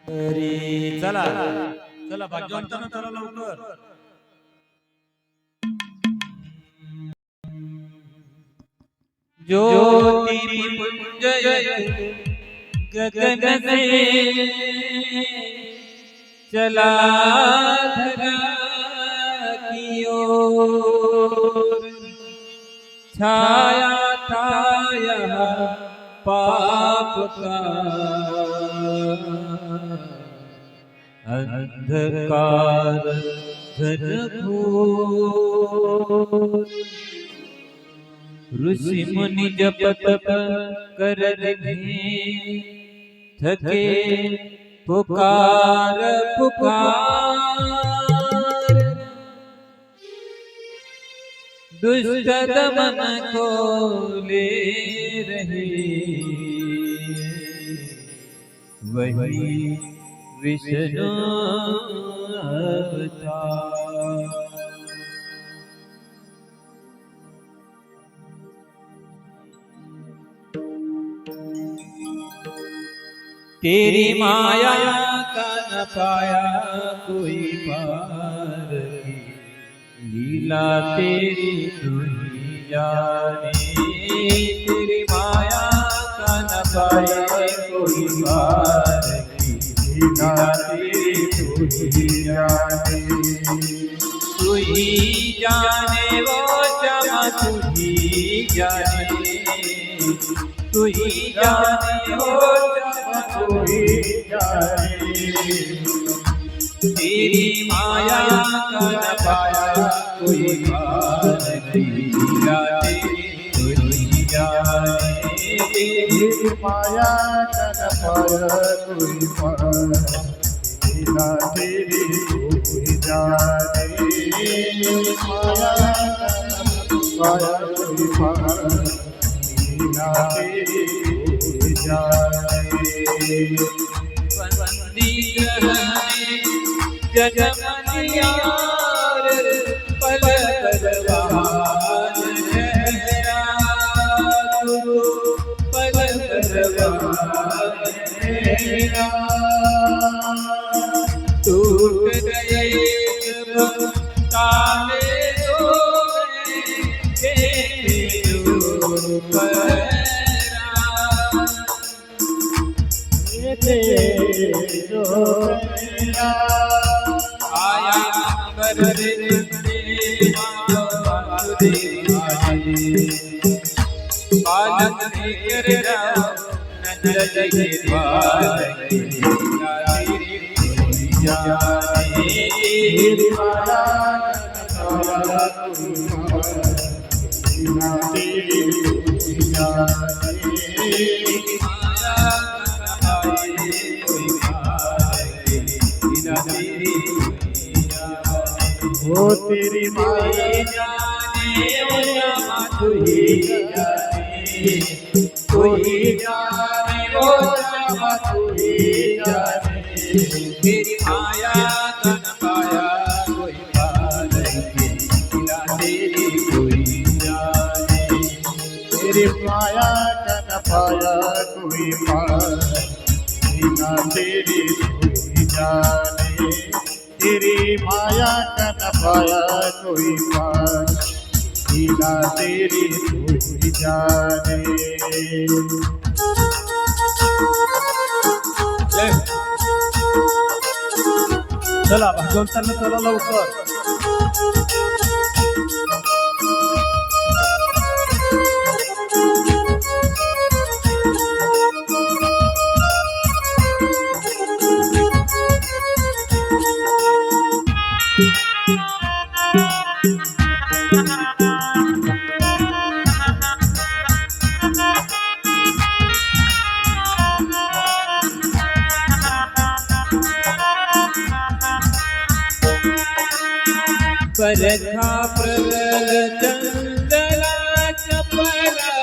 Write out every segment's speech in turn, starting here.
अरे चला चला भाग्यवंतांनो चला लवकर. ज्योतिपुंज गगन से चला धरा की ओर, छाया था यहाँ पाप का अंधकार घनघोर. ऋषि मुनि जप तप कर थके पुकार पुकार, दुष्ट दमन को ले रहे वही विष्णु अवतार. तेरी माया का न पाया कोई पार की, लीला तेरी तू ही जाने. तेरी माया का न पाया कोई पार की, लीला तेरी तू ही जाने. तू ही जाने वो चमा तू ही जाने, तू ही जाने वो तू ही जाने. तेरी माया का न पाया कोई पार की, लीला तेरी तू ही जाने. तेरी माया का न पाया कोई पार, लीला तेरी तू ही जाने. माया का न पाया कोई पार, लीला तेरी तू ही जाने. बंदी ग्रह में जजमनियार पल परवान ठहरा तू, पल परवान ठहरा. टूट गए सब ताले तो आया कर पालक कर नंद के द्वार तेरी माया का न पाया तेरी तू ही जाने. वो तेरी माया जाने तू ही जाने, तू ही जाने वो चमा तू ही जाने. तेरी माया का न पाया कोई पार की, लीला तेरी तू ही जाने. तेरी माया का न पाया कोई पार, लीला तेरी तू ही जाने. तेरी माया का न पाया कोई पार, लीला तेरी तू ही जाने. चला भाग्यवंतांना चला लवकर. परखा प्रबल चंदला चपला,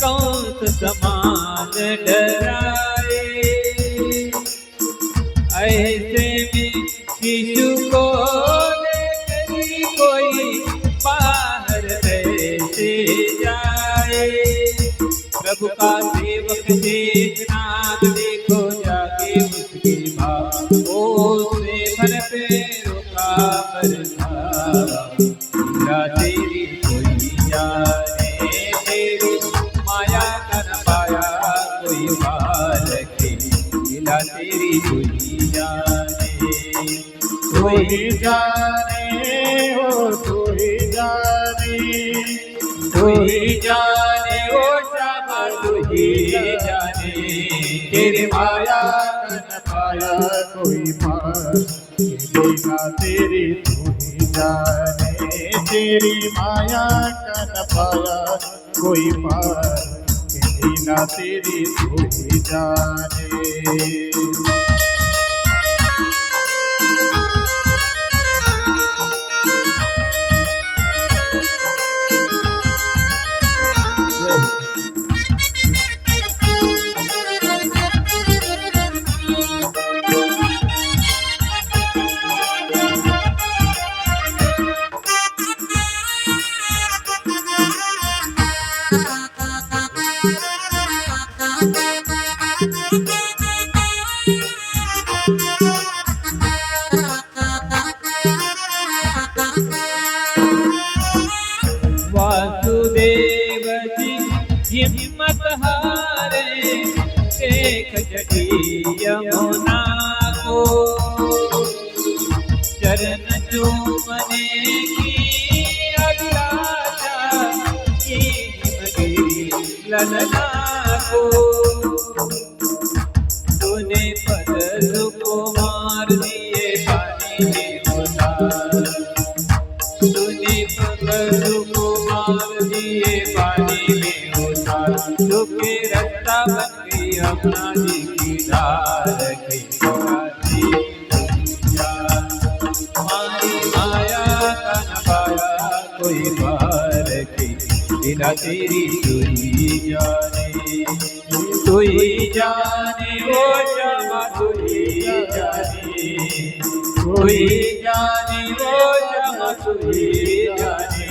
कंस समान डराए. ऐसे में शिशु को लेकर कोई बाहर ऐसे जाए. प्रभु का सेवक शेषनाग देखो जाके उसकी मन पे रुका बरसावा लीला तेरी कोई जाने तेरी माया का न पाया कोई पार के लीला तेरी कोई जाने तू ही जाने हो तू ही जाने तू ही जाने ओ श्यामा तू ही जाने तेरी माया का न पाया कोई पार लीला तेरी तू ही जाने तेरी माया का न पाया कोई पार लीला तेरी तू ही जाने वासुदेव जी हिम्मत हारे देख जटी यमुना को चरण चूमने की अभिलाषा की हिमगिरी ललना को तूने पद को मार दिए पानी में उतार तूने पद को मार दिए पानी में उतार दुखे रास्ता बन गई अपना जी की धार की हमारी माया का न पाया कोई पार की लीला तेरी तू ही जाने ओ श्यामा तू ही जाने ओ श्यामा तू ही जाने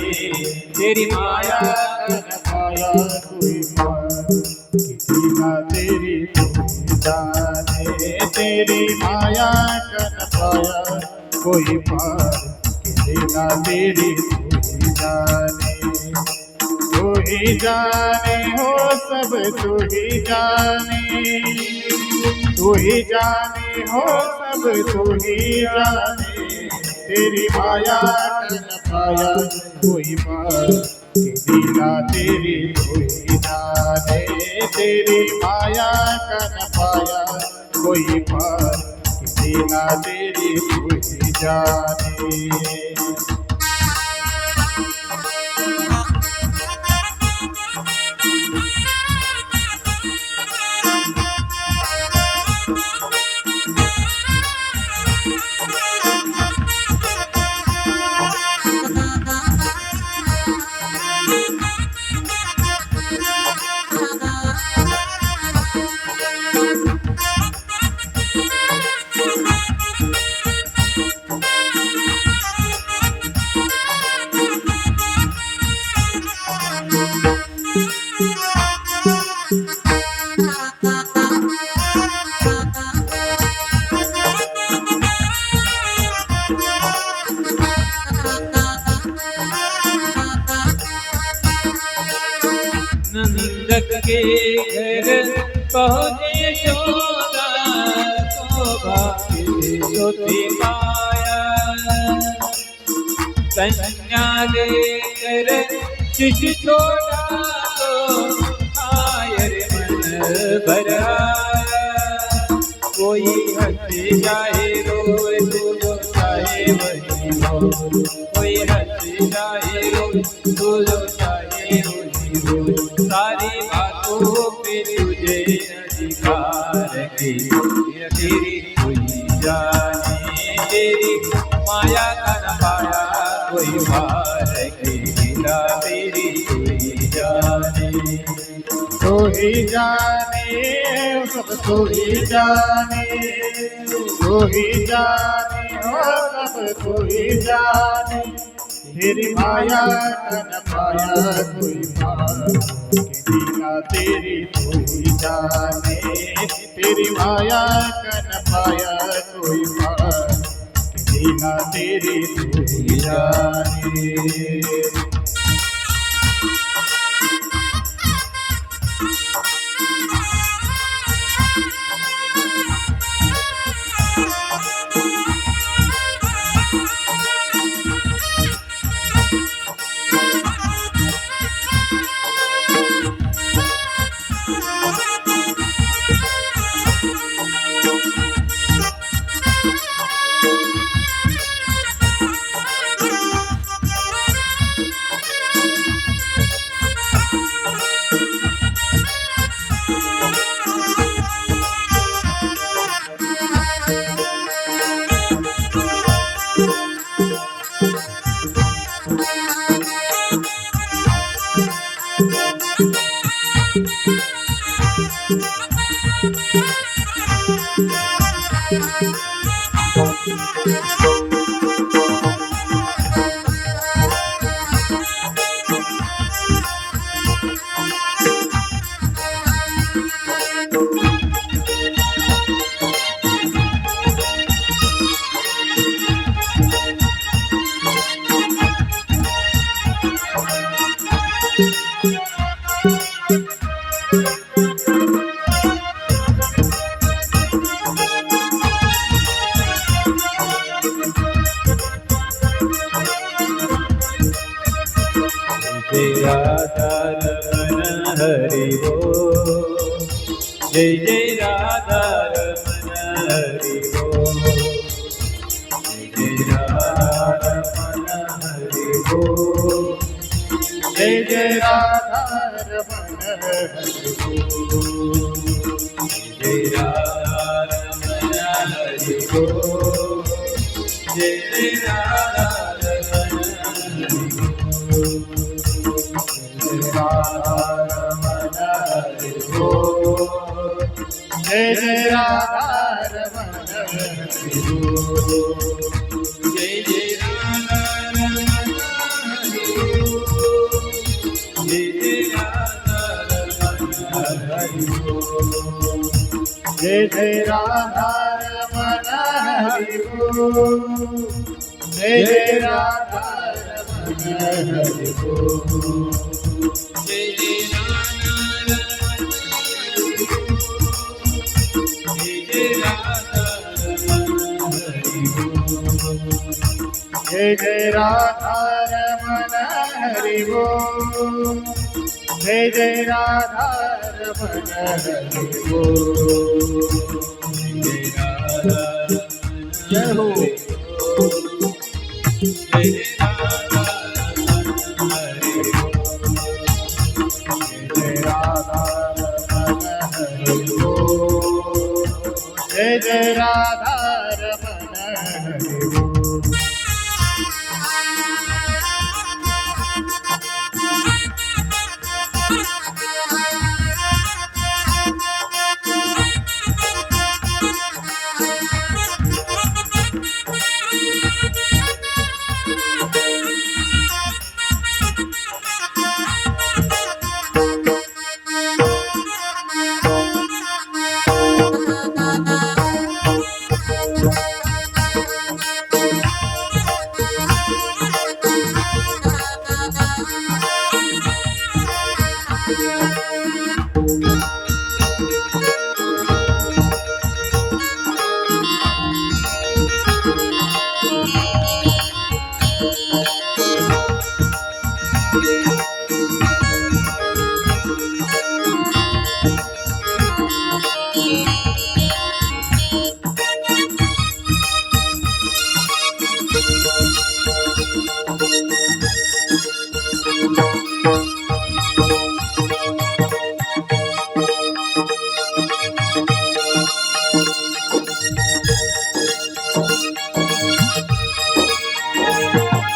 तेरी माया का न पाया कोई पार लीला तेरी तू ही जाने तेरी माया का न पाया कोई पार लीला तेरी तू ही जाने हो सब तू ही जाने हो सब तू ही जाने तेरी माया का न पाया कोई पार लीला तेरी तू ही जाने तेरी माया का न पाया कोई पार लीला तेरी तू ही जाने नंदक के घर पहुँचे यशोदा तो भाग्य तो पाया कन्या लेकर शिशु छोड़ा तो आयर मन भरा कोई हंसे जाए रोए तू जो चाहे वही हो कोई हंसे जाए रोए तू जो चाहे वही हो सारी बातों पे तुझे अधिकार है तेरी कोई जाने तेरी माया का न पाया कोई मार के लीला तेरी कोई जाने तू ही जाने सब तू ही जाने तू ही जाने हो सब तू ही जाने तेरी माया का न पाया कोई पार लीला तेरी तू ही जाने तेरी माया का न पाया कोई पार बिना तेरे तू ही जाने। जय राधा रमण हरि बोल, जय जय राधा रमण हरि बोल, जय राधा रमण हरि बोल, जय जय राधा रमण हरि बोल, जय राधा रमण हरि बोल, जय जय राधा रमण हरि बोल, राधा रमण हरि बोल, जय जय राधा रमण हरि बोल, जय जय राधा रमण हरि बोल, जय जय राधा रमण हरि बोल, जय जय राधा रमण हरि बोल, जय जय राधा रमण हरि बोल, जय जय राधा रमण हरि बोल, जय जय राधा रमण हरि बोल, जय जय राधा रमण हरि बोल, जय हो जय जय राधा रमण हरि बोल, जय राधा रमण हरि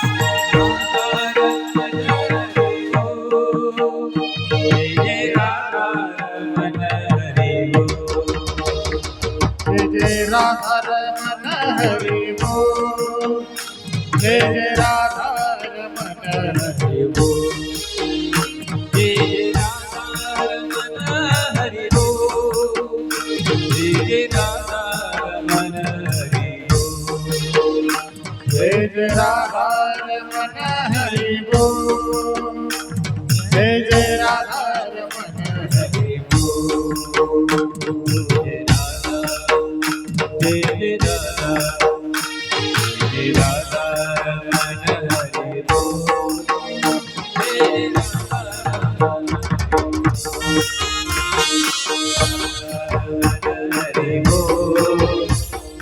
बोल, जय जय राधा रमण हरि बोल। राधा रमन हरि बोल, जय जय राधा रमन हरि बोल, जय राधा रमन हरि बोल, जय राधा रमन हरि बोल, जय जय राधा रमण हरि बोल, जय जय राधा रमण हरि बोल, जय राधा जय जय राधा जय राधा रमण हरि बोल, जय राधा हरि बोल,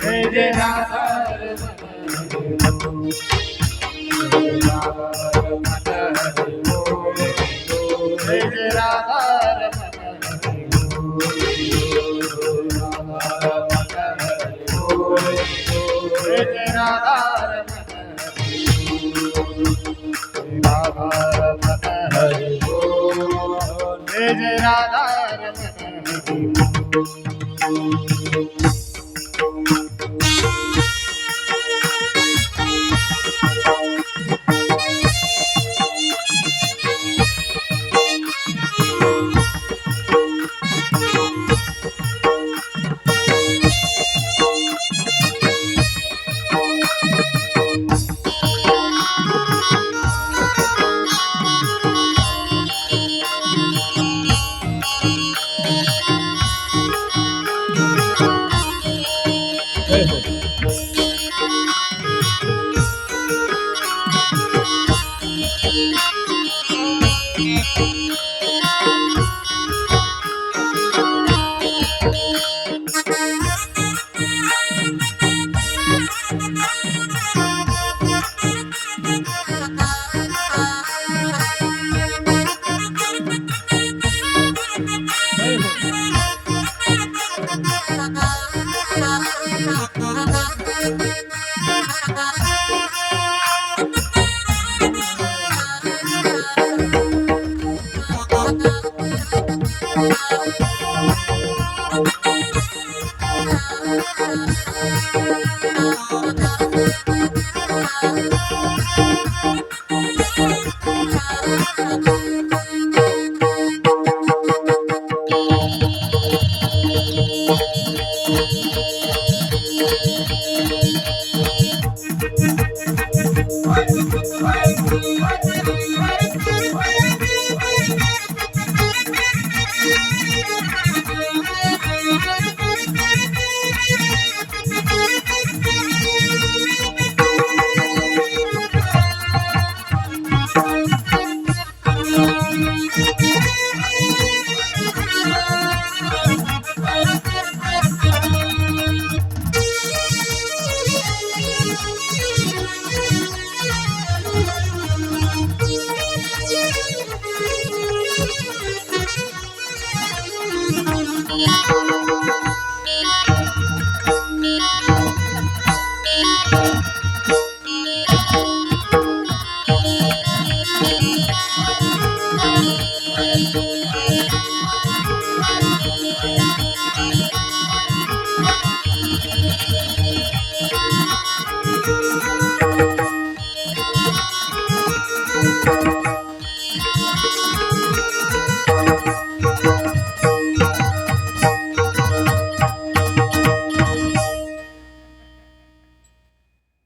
जय जय राधा जय जय राधा जय जय राधा हरि बोल, जय जय राधा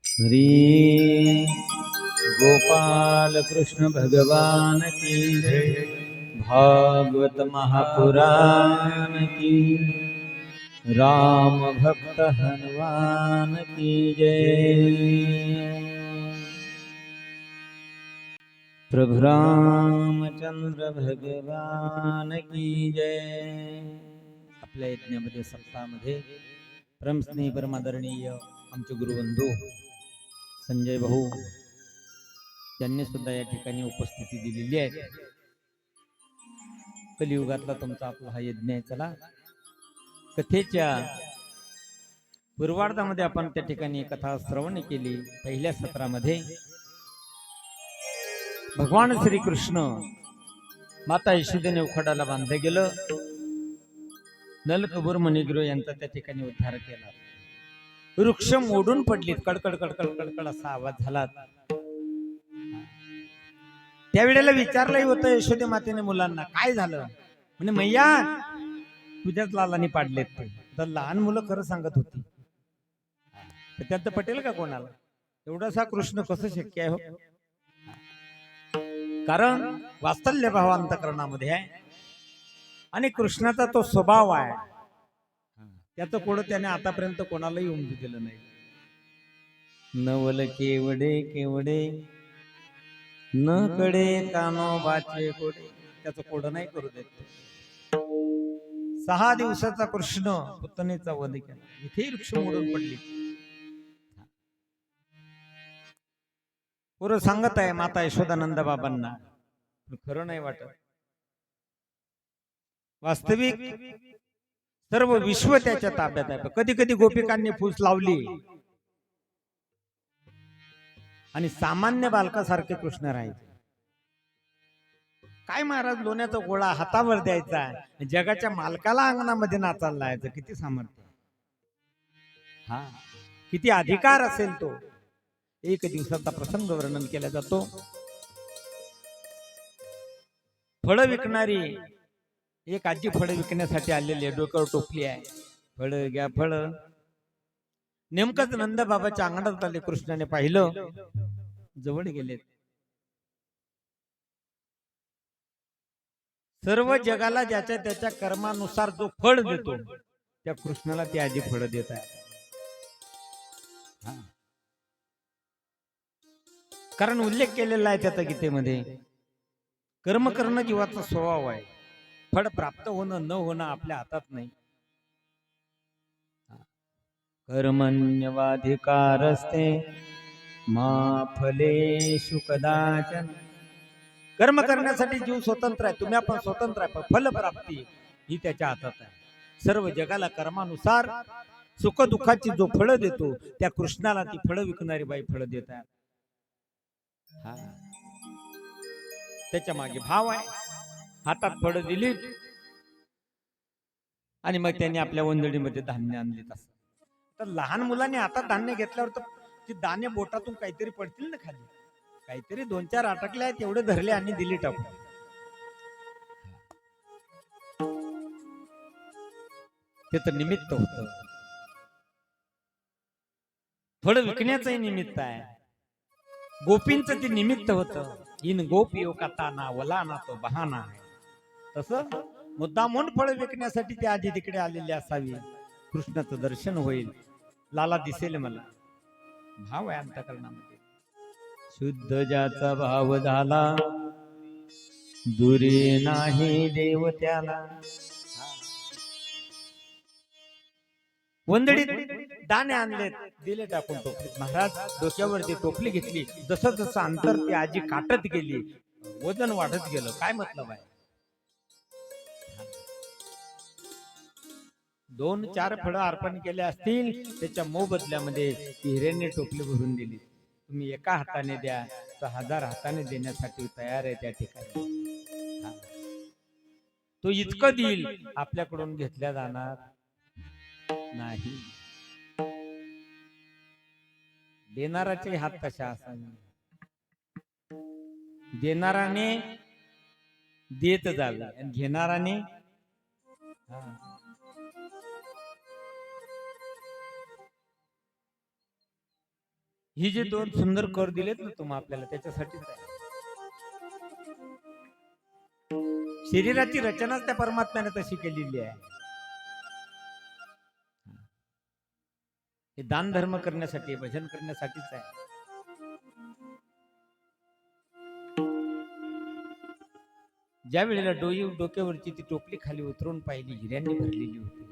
श्री गोपाल कृष्ण भगवान की जय, भागवत महापुराण की, राम भक्त हनुमान की जय। प्रभु रामचंद्र भगवान की जय। आपल्या यज्ञामध्ये सप्ताहामध्ये परमस्नेही परमादरणीय आमचे गुरुबंधू संजय भाऊ त्यांनी सुद्धा या ठिकाणी उपस्थिती दिलेली आहे। कलियुगातला तुमचा आपला हा यज्ञ आहे। चला कथेच्या पूर्वार्धामध्ये आपण त्या ठिकाणी कथा श्रवण केली। पहिल्या सत्रामध्ये भगवान श्री कृष्ण माता यशोदेने उखडाला बांधले गेलं, नलकबूर मणिग्रो यांचा त्या ठिकाणी उद्धार केला। वृक्ष मोडून पडलीत, कडकड कडकड कडकड असा आवाज झाला। त्यावेळेला विचारलंही होतं यशोदे मातेने मुलांना, काय झालं? म्हणजे मैया तुझ्याच लालानी पाडलेत ते। तर लहान मुलं खरं सांगत होती, तर त्यात पटेल का कोणाला? एवढासा कृष्ण कसं शक्य आहे हो? कारण वात्सल्य भाव अंतकरणामध्ये आहे आणि कृष्णाचा तो स्वभाव आहे, त्याचं कोड त्याने आतापर्यंत कोणालाही उमजू दिलं नाही. नवल केवडे केवडे न कडे कानोबाचे कोडे, त्याचं कोड नाही करू देत. 6 दिवसाचा कृष्ण पुतनेचा वध केला, इथे वृक्ष मोडून पडली. पूर्व सांगत आहे माता यशोदानंद बाबांना, पण खरं नाही वाटत. वास्तविक सर्व विश्व त्याच्या ताब्यात आहे. कधी कधी गोपिकांनी फुस लावली आणि सामान्य बालकासारखे कृष्ण राहायचे. काय महाराज, लोण्याचा गोळा हातावर द्यायचा, जगाच्या मालकाला अंगणामध्ये नाचायला लावायचं, किती सामर्थ्य, हा किती अधिकार असेल तो. एक दिवसाचा प्रसंग वर्णन केला जातो. फळं विकणारी एक आजी फळं विकण्यासाठी आलेली आहे, डोक्यावर टोपली आहे, फळं घ्या फळं. नेमकंच नंद बाबाच्या अंगणात आले. कृष्णाने पाहिलं, जवळ गेले. सर्व जगाला ज्याच्या त्याच्या कर्मानुसार जो फळ देतो, त्या कृष्णाला ती आजी फळं देत आहे. कारण उल्लेख केलेला आहे त्याचा गीतेमध्ये, कर्म करणं जीवाचा स्वभाव आहे. फळ प्राप्त होणं न होणं आपल्या हातात नाही. कर्मण्यवाधिकारस्ते मा फलेषु कदाचन. कर्म करण्यासाठी जीव स्वतंत्र आहे, तुम्ही आपण स्वतंत्र आहे, पण फलप्राप्ती ही त्याच्या हातात आहे. सर्व जगाला कर्मानुसार सुख दुःखाची जो फळ देतो, त्या कृष्णाला ती फळं विकणारी बाई फळं देत आहे. त्याच्या मागे भाव आहे. हातात फळं दिली आणि मग त्यांनी आपल्या वंदडीमध्ये धान्य आणले. तसं तर लहान मुलांनी हातात धान्य घेतल्यावर तर ती दाणे बोटातून काहीतरी पडतील ना खाली, काहीतरी 2-4 अटकले आहेत, तेवढे धरले आणि दिली टाकून. ते तर निमित्त होत, फळ विकण्याचंही निमित्त आहे. गोपींचं ते निमित्त होतं. इन गोपियो कथा ना वला ना तो बहाना आहे. तसं मुद्दामून फळ विकण्यासाठी ते आधी तिकडे आलेले असावी. कृष्णाचं दर्शन होईल, लाला दिसेल मला. भाव आहे अंतःकरणामध्ये. शुद्ध ज्याचा भाव झाला, दुरी नाही देव त्याला. वंदडीत दाणे आणले, दिले टाकून टोपलीत. महाराज डोक्यावरती टोपली घेतली, जसं जसं अंतर ती आजी काटत गेली, वजन वाढत गेलं. काय मतलब आहे? 2-4 फळं अर्पण केले असतील, त्याच्या मोबदल्यामध्ये हिऱ्यांनी टोपली भरून दिली. तुम्ही एका हाताने द्या तर 1000 हाताने देण्यासाठी तयार आहे त्या ठिकाणी. तो इतकं देईल, आपल्याकडून घेतल्या जाणार नाही. देणाराचे हात कशा असावे, देणाराने देत जावे आणि घेणाराने ही जे 2 सुंदर कर दिलेत ना तुम्ही आपल्याला, त्याच्यासाठीच आहे. शरीराची रचनाच त्या परमात्म्याने तशी केलेली आहे. हे दान धर्म करण्यासाठी, भजन करण्यासाठीच आहे. ज्या वेळेला डोक्यावरची ती टोपली खाली उतरून पाहिली, हिऱ्यांनी भरलेली होती.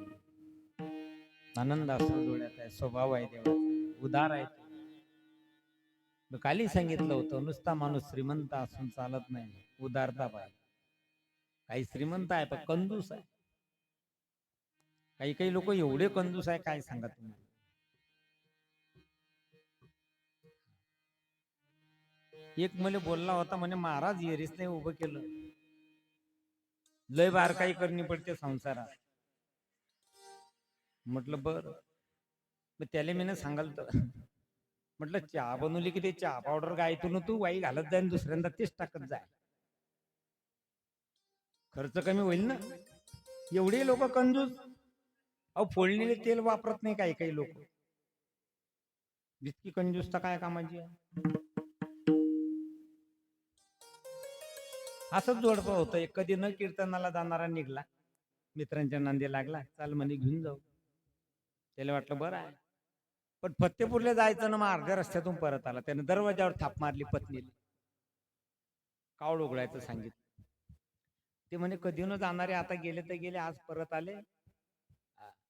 आनंद असतो डोळ्यात आहे. स्वभाव आहे देवाचा, उदार आहे. काली सांगितलं होतं, नुसता माणूस श्रीमंत असून चालत नाही, उदारता पाहिजे. काही श्रीमंत आहे पण कंजूस आहे. काही लोक एवढे कंजूस आहे, काय सांगा तुम्ही. एक मला बोलला होता, म्हणे महाराज येरीस नाही उभं केलं, लय बारकाई करणी पडते संसारात. म्हटलं बर. मग त्याला मी सांगाल तर म्हटलं, चहा बनवली की ते चहा पावडर गायतून तू वाई घालत जाय, दुसऱ्यांदा तेच टाकत जाय, खर्च कमी होईल ना. एवढे लोक कंजूस. अहो फोडणीले तेल वापरत नाही काही लोक. जितकी कंजूस तर काय कामाची आहे. असंच जोडपं होतं. एक कधी न कीर्तनाला जाणारा निघला, मित्रांच्या नांदी लागला, चाल म्हणे घेऊन जाऊ. त्याला वाटलं बरं आहे, पण फत्तेपूरला जायचं ना, मग अर्ध्या रस्त्यातून परत आला. त्याने दरवाजावर थाप मारली पत्नीला, कावड उघडायचं सांगितलं. ते म्हणे कधी न जाणारे आता गेले तर गेले, आज परत आले.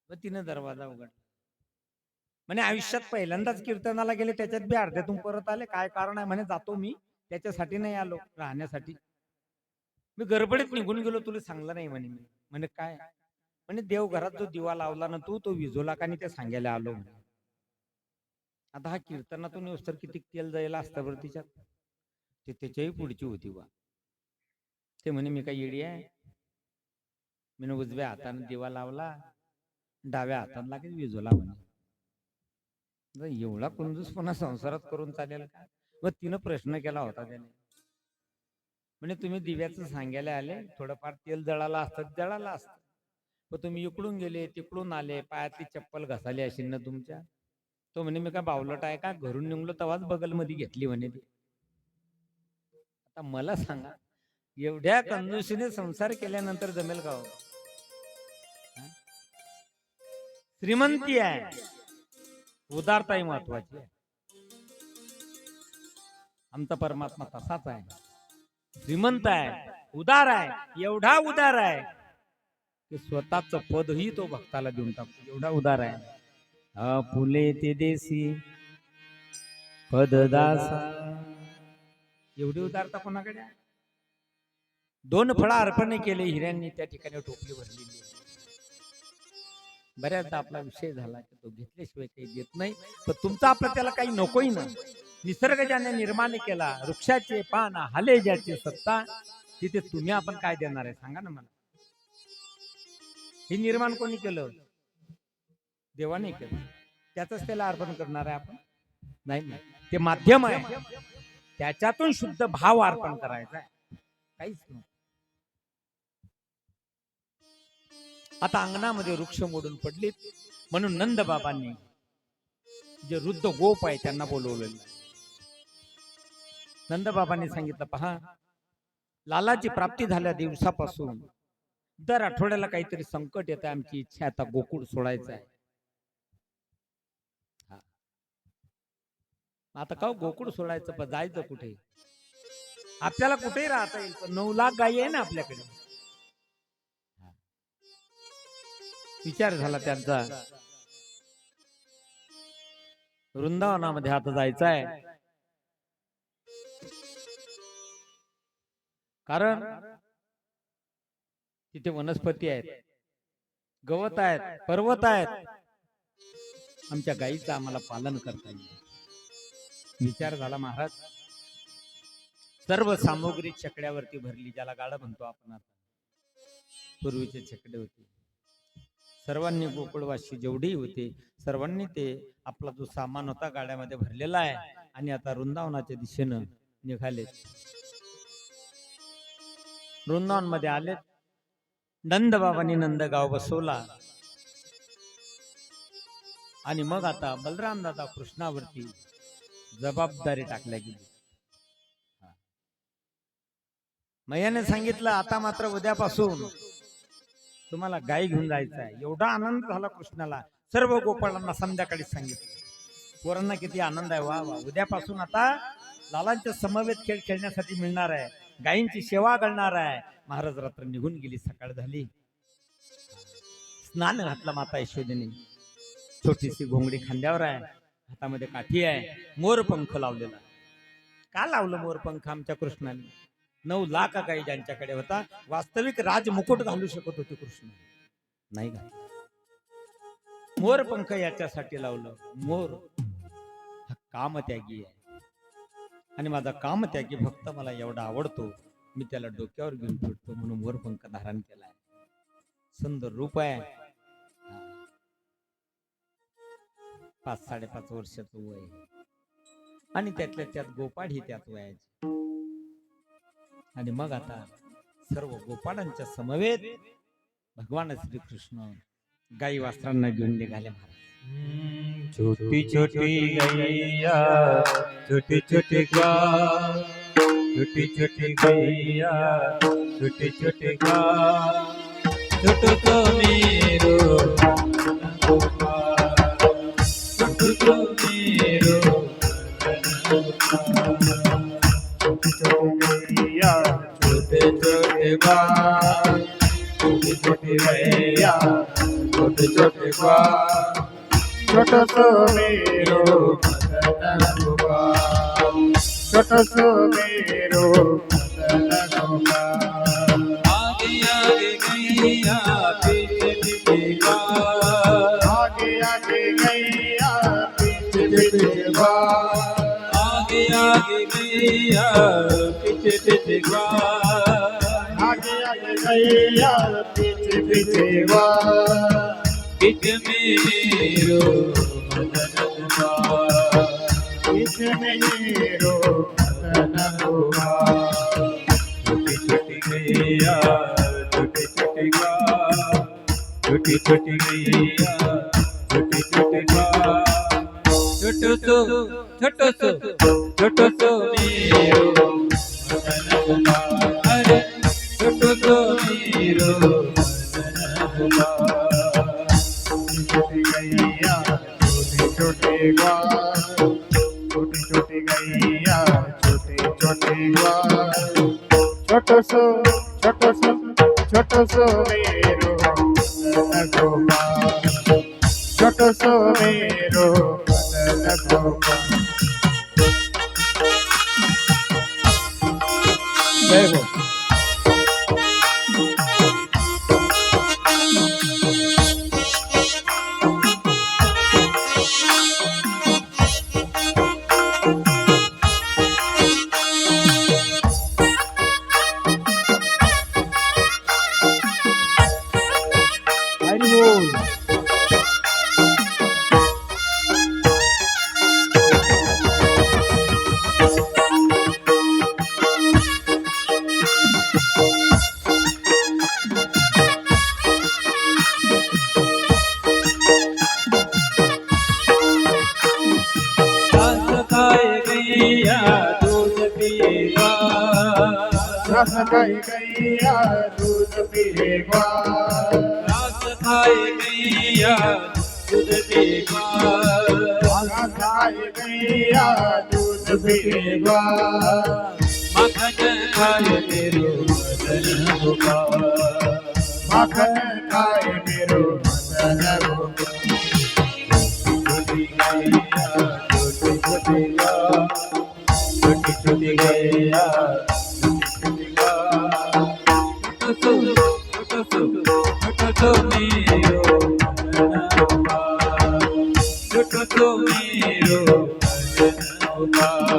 मग तिने दरवाजा उघडला. म्हणे आयुष्यात पहिल्यांदाच कीर्तनाला गेले, त्याच्यात बी अर्ध्यातून परत आले. काय कारण आहे म्हणे, जातो मी, त्याच्यासाठी नाही आलो, राहण्यासाठी. मी गडबडीत निघून गेलो, तुला सांगलं नाही म्हणे. मी म्हणे काय म्हणे, देव घरात जो दिवा लावला ना तू, तो विझवला का नाही ते सांगायला आलो. आता हा कीर्तनातून येऊस्तर किती तेल जायला असतं बरं तिच्यात. ते त्याच्याही पुढची होती बा. ते म्हणे मी काय येडी आहे, मी उजव्या हाताने दिवा लावला, डाव्या हाताने लागेल विझवला म्हणे. एवढा कंजूसपणा संसारात करून चालेल का. मग तिनं प्रश्न केला होता त्याने, म्हणजे तुम्ही दिव्याचं सांगायला आले, थोडंफार तेल जळाला असतं जळाला असतं, पण तुम्ही इकडून गेले तिकडून आले, पायातली चप्पल घसाली असेल ना तुमच्या. तो म्हणे मी काय बावलट आहे का, घरून निघलो तेव्हाच बगलमध्ये घेतली म्हणे ती. आता मला सांगा, एवढ्या कंजूसीने संसार केल्यानंतर जमेल का हो? श्रीमंती आहे, उदारताही महत्वाची आहे. आमचा परमात्मा तसाच आहे, श्रीमंत आहे, उदार आहे. एवढा उदार आहे की स्वतःच पदही तो भक्ताला देऊन टाकतो, एवढा उदार आहे. फुले ते देसी पददासा, एवढी उदारता कोणाकडे आहे? 2 फळं अर्पण केले हिऱ्यांनी, त्या ठिकाणी टोपली भरलेली. बऱ्याचदा आपला विषय झाला की तो घेतल्याशिवाय काही देत नाही. पण तुमचा आपला त्याला काही नकोही ना. निसर्ग ज्याने निर्माण केला, वृक्षाचे पान हाले ज्याची सत्ता, तिथे तुम्ही आपण काय देणार आहे सांगा ना मला. हे निर्माण कोणी केलं? देवाने केलं. त्याच त्याला अर्पण करणार आहे आपण? नाही, ते माध्यम आहे, त्याच्यातून शुद्ध भाव अर्पण करायचा आहे, काहीच नाही. आता अंगणामध्ये वृक्ष मोडून पडलीत, म्हणून नंद बाबांनी जे वृद्ध गोप आहे त्यांना बोलवलेलं. नंद बाबांनी सांगितलं, पहा, लालाची प्राप्ती झाल्या दिवसापासून दर आठवड्याला काहीतरी संकट येतं, आमची इच्छा आता गोकुळ सोडायचं आहे. आता का गोकुळ सोडायचं, पण जायचं कुठे? आपल्याला कुठेही राहता येईल, पण 9 लाख गायी आहे ना आपल्याकडे. विचार झाला त्यांचा, वृंदावनामध्ये आता जायचं आहे. कारण तिथे वनस्पती आहेत, गवत आहेत, पर्वत आहेत, आमच्या गायीचं आम्हाला पालन करता येईल. विचार झाला महाराज. सर्व सामुग्री छकड्यावरती भरली, ज्याला गाडा म्हणतो आपण. आता पूर्वीचे छकडे होते, सर्वांनी गोकुळवासी जेवढी होते सर्वांनी ते आपला जो सामान होता गाड्यामध्ये भरलेला आहे, आणि आता वृंदावनाच्या दिशेनं निघाले. वृंदावन मध्ये आले. नंद बाबांनी नंदगाव बसवला, आणि मग आता बलराम दादा कृष्णावरती जबाबदारी टाकल्या गेली. मैयाने सांगितलं, आता मात्र उद्यापासून तुम्हाला गाय घेऊन जायचं आहे. एवढा आनंद झाला कृष्णाला. सर्व गोपाळांना संध्याकाळी सांगितलं. पोरांना किती आनंद आहे, वा वा, उद्यापासून आता लालांच्या समवेत खेळ खेळण्यासाठी मिळणार आहे, गायींची सेवा करणार आहे. महाराज रात्र निघून गेली, सकाळ झाली. स्नान घातलं माता यशोदेने. छोटीशी घोंगडी खांद्यावर आहे, हातामध्ये काठी आहे, मोरपंख लावलेला. का लावलं मोरपंख आमच्या कृष्णाने? 9 लाख गायी ज्यांच्याकडे होता, वास्तविक राजमुकुट घालू शकत होते कृष्ण, नाही घातला. मोरपंख याच्यासाठी लावलं, मोर हा कामत्यागी आहे, आणि माझा कामत्यागी भक्त मला एवढा आवडतो, मी त्याला डोक्यावर घेऊन फिरतो, म्हणून मोरपंख धारण केलाय. सुंदर रूप आहे. 5-5.5 वर्षाचं वय, आणि त्यातल्या त्यात गोपाळ ही त्यात वयाची. आणि मग आता सर्व गोपाळांच्या समवेत भगवान श्रीकृष्ण गाई वासरांना घेऊन निघाले महाराज. छोटी छोटी गैया छोटी छोटी गाय, छोटी छोटी गैया छोटी छोटी गाय, छोटो तो मेरो छोटो तो मेरो गैया छोटे छोटे बाल, छोटी छोटी गैया छोटे छोटे बाल, छोटो सो मेरो मदन गोपाल, छोटो सो मेरो मदन गोपाल। आगे आगे गैया पीछे पीछे गाय, आगे आगे गैया पीछे पीछे गाय, आगे आगे गैया पीछे पीछे गाय, आगे आगे गैया पीछे पीछे गाय। बीच मेरो मदन गोपाल, बीच मेरो मदन गोपाल। छोटी छोटी गैया छोटी छोटी गाय, छोटी छोटी गैया छोटी छोटी गाय, छोटो सो छोटो सो मेरो मदन गोपाल, अरे छोटो सो मेरो मदन गोपाल। छोटी गैया छोटे छोटे ग्वाल, छोटी छोटी गैया छोटे छोटे ग्वाल, छोटो सो मेरो मदन गोपाल, छोटो सो मेरो मदन गोपाल। जय हो। हरि बोल। घास खाए गैया दूध पिएगा, घास खाई गैया दूध पिएगा, घास खाए गैया दूध पिएगा, घास खाई गैया दूध पिएगा, मक्खन खाए मेरो मदन गोपाल, माखन खाए मेरो मदन गोपाल। छोटी गैया छोटी छोटी गाय, छोटी छोटी गैया छोटी छोटी गाय, छोटो सो मेरो मदन गोपाल, छोटो सो मेरो मदन गोपाल।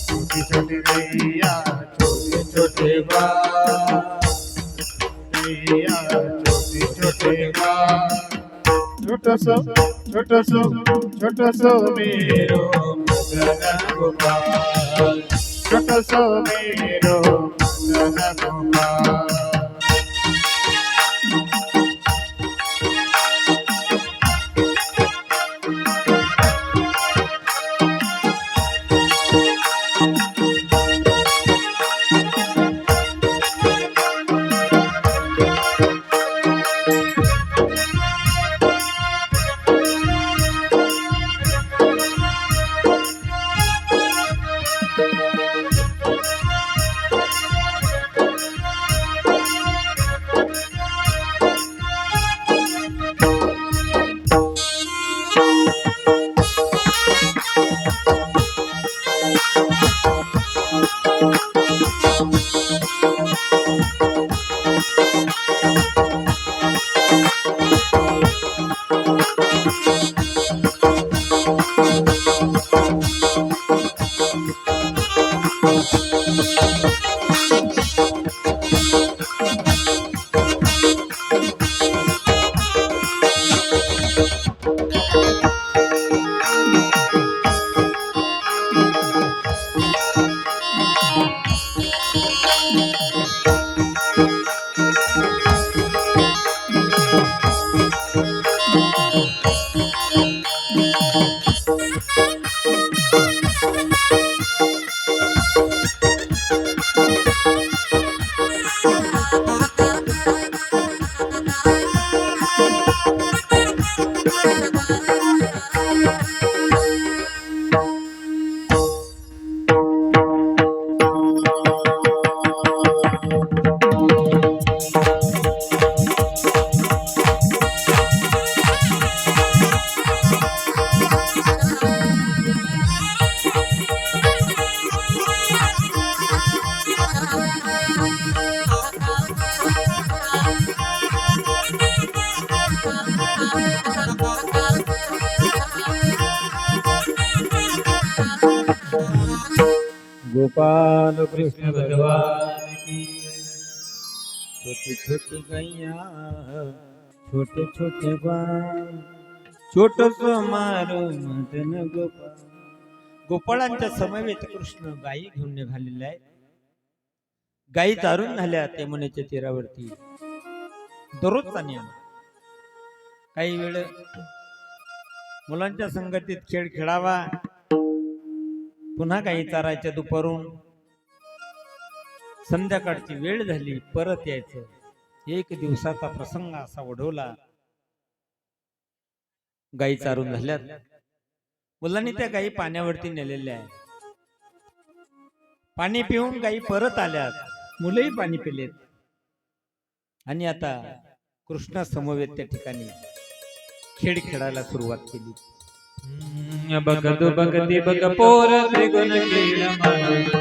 छोटी छोटी गैया छोटे छोटे बाल, गैया छोटे छोटे बाल, छोटो सो मेरो मदन गोपाल, छोटो सो मेरो मदन गोपाल। गोपाल कृष्ण भगवान की छोटी छोटी गैया छोटे छोटे बाळ छोट मारो मदन गोपाळ. गोपाळांच्या समवेत कृष्ण गायी घेऊन निघालेले आहेत. गायी चारून झाल्या यमुनेच्या तीरावरती. दररोजचा नियम. काही वेळ मुलांच्या संगतीत खेळ खेळावा, पुन्हा काही चारायच्या दुपारून. संध्याकाळची वेळ झाली परत यायचं. एक दिवसाचा प्रसंग असा ओढवला. गायी चारून झाल्यात. मुलांनी त्या गायी पाण्यावरती नेलेल्या आहेत. पाणी पिऊन गायी परत आल्यात. मुलंही पाणी पिलेत. आणि आता कृष्णा समवेत त्या ठिकाणी खेळ खेळायला सुरुवात केली. बघतो बघते बघ पोर त्रिगुण खेळ मांडू.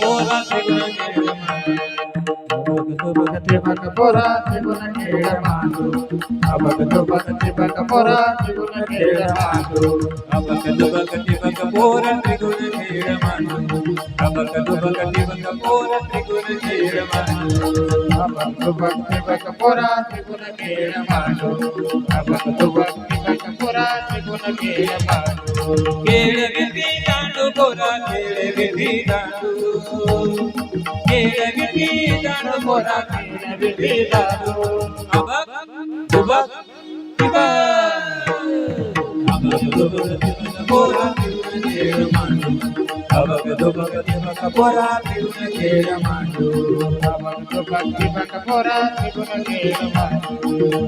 पोरा त्रिगुण खेळ बघतो बघते बघ पोरा त्रिगुण खेळ मांडू. बघतो बघते बघ पोरा त्रिगुण खेळ मांडू. बघतो बघते बघ पोर त्रिगुण खेळ मांडू. बघतो बघते बघ पोर त्रिगुण खेळ मांडू. बघतो बघते बघ पोरा त्रिगुण खेळ मांडू. बघतो बघते बघ पोरा त्रिगुण खेळ मांडू. खेळ विधी दांडू पोरा खेळ विधी दांडू. खेळ विधी दांडू पोरा खेळ विधी दांडू. अबक दुबक तिबक. बघतो बघते बघ पोरा त्रिगुण खेळ मांडू. बघतो बघते बघ पोरा त्रिगुण खेळ मांडू. बघतो बघते बघ पोरा त्रिगुण खेळ मांडू.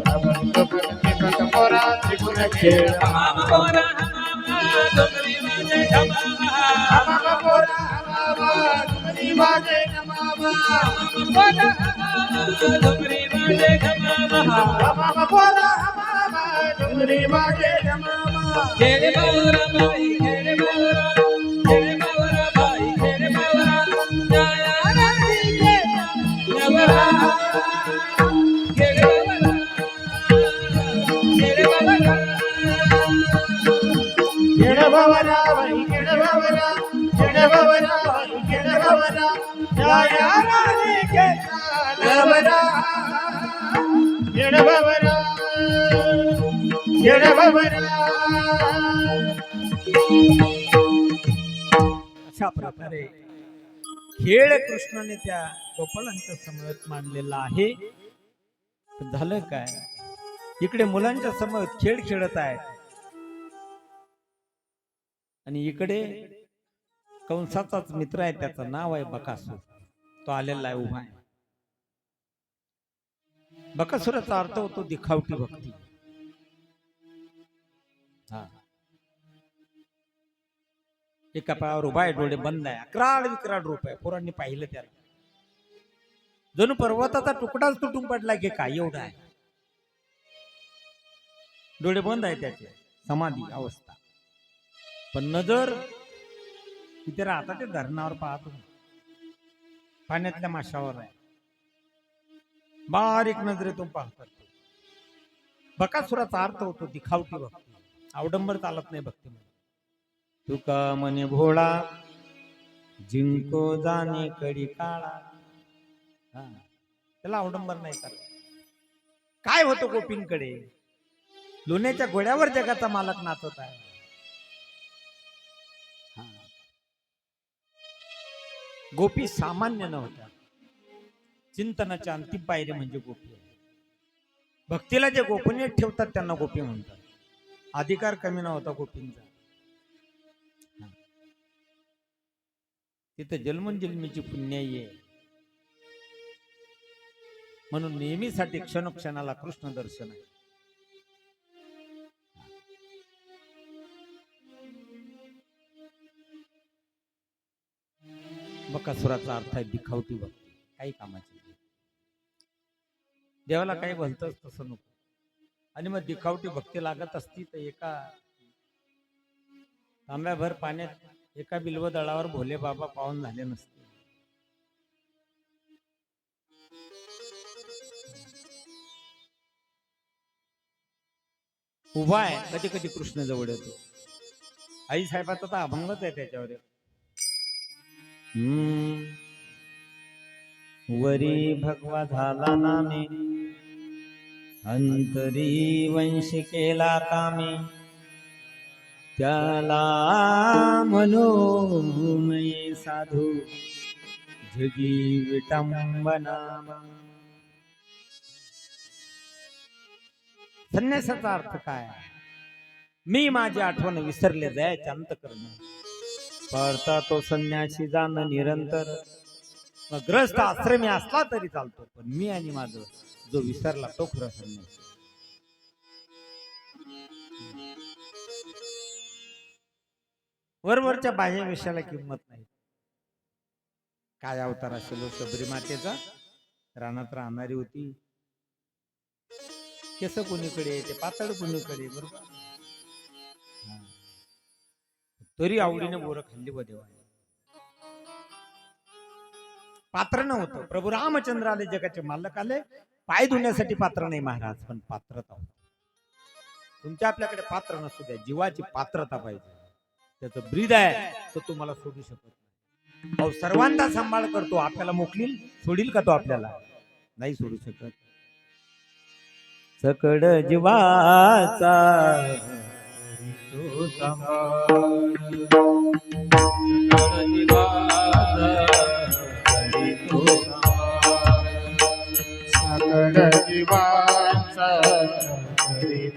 बघतो बघते बघ पोरा त्रिगुण खेळ हमामा पोरा हमामा डोंगरी वाजे हमामा. हमामा पोरा हमामा डोंगरी वाजे हमामा. पोरा हमामा डोंगरी वाजे हमामा. हमामा पोरा हमामा डोंगरी वाजे हमामा. खेळ बावरा बाई खेळ बावरा. खेळ बावरा बाई खेळ बावरा. जाया राणी नवरा. खेळ बावरा खेळ बावरा. खेळ भवरा बाई खेळ भवरा. खेळ भवरा बाई खेळ भवरा. जाया राणी खेळता नवरा. खेळ भवरा खेळ भवरा. अशा प्रकारे खेळ कृष्णाने त्या गोपाळांच्या समवेत मांडलेला आहे. झालं काय, इकडे मुलांच्या समवेत खेळ खेळत आहेत आणि इकडे कंसाचाच मित्र आहे, त्याचं नाव आहे बकासूर. तो आलेला आहे, उभा आहे. बकासुराचा अर्थ होतो दिखावटी भक्ती. हा, एका पायावर उभा आहे, डोळे बंद आहे, अक्राळ विक्राळ रूप आहे. पोरांनी पाहिलं त्याला, जणू पर्वताचा तुकडाच तुटून पडला की काय एवढा आहे. डोळे बंद आहे त्याचे, समाधी अवस्था. पण नजर तिथे राहता ते धरणावर पाहतो, पाण्यातल्या माशावर आहे. बारीक नजरेतून पाहतात. बकासुराचा अर्थ होतो दिखावटी भक्ती. अवडंबर चालत नाही भक्तीमध्ये. तुका मने भोळा जिंको जाणे कडी काळा. त्याला अवडंबर नाही चालत. काय होतं गोपींकडे, लोण्याच्या घोड्यावर जगाचा मालक नाचत आहे. गोपी सामान्य नव्हत्या. चिंतनाच्या अंतिम पायरी म्हणजे गोपी आहे. भक्तीला जे गोपनीय ठेवतात त्यांना गोपी म्हणतात. अधिकार कमी नव्हता गोपींचा. तिथं जन्मोजन्मीची पुण्याई आहे. म्हणून नेहमीसाठी क्षणोक्षणाला कृष्ण दर्शन आहे. बकासुराचा अर्थ आहे दिखावटी भक्ती, काही कामाची नाही. देवाला काही भलतंच तसं नको. आणि मग दिखावटी भक्ती लागत असती तर एका तांब्याभर पाण्यात एका बिल्व दळावर भोले बाबा पावन झाले नसते. उभा आहे कधी कधी कृष्ण जवळ येतो. आई साहेबाचा तर अभंगच आहे त्याच्यावर. वरी भगवा झाला नामे, अंतरी वंश केला कामे, त्याला म्हणून साधू जगी विटंबना. संन्यासाचा अर्थ काय? मी माझी आठवण विसरले जायचे अंतकरण, पळता तो संन्यासी जाण निरंतर. मग ग्रस्त आश्रमी असला तरी चालतो, पण मी आणि माझं जो विसरला तो खरा संन्यासी. वरवरच्या बाह्य विषयाला किंमत नाही. काय अवतार असेल शबरी मातेचा, रानात राहणारी होती, केस कुणीकडे ते पातळ कुणीकडे, बरोबर. तरी आवडीने बोरं खाल्ली व देवा. पात्र नव्हतं. प्रभू रामचंद्र आले, जगाचे मालक आले, पाय धुण्यासाठी पात्र नाही महाराज, पण पात्रता होती. तुमच्या आपल्याकडे पात्र नसू द्या, जीवाची पात्रता पाहिजे. त्याचं ब्रीद आहे तो तुम्हाला सोडू शकत नाही. अहो सर्वांचा सांभाळ करतो, आपल्याला मोकलील सोडील का तो? आपल्याला नाही सोडू शकत. सकड जीवाचा तो सांभाळ, सकड जीवाचा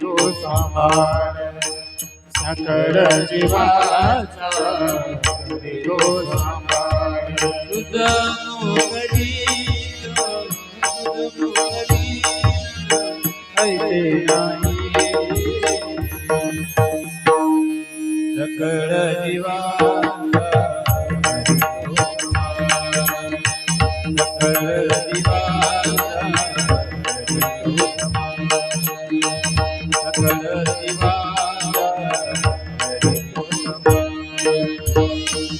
तो सांभाळ, सकड जीवाचा करी तो सांभाळ, सकड जीवाचा करी तो सांभाळ. सकळ जीवाचा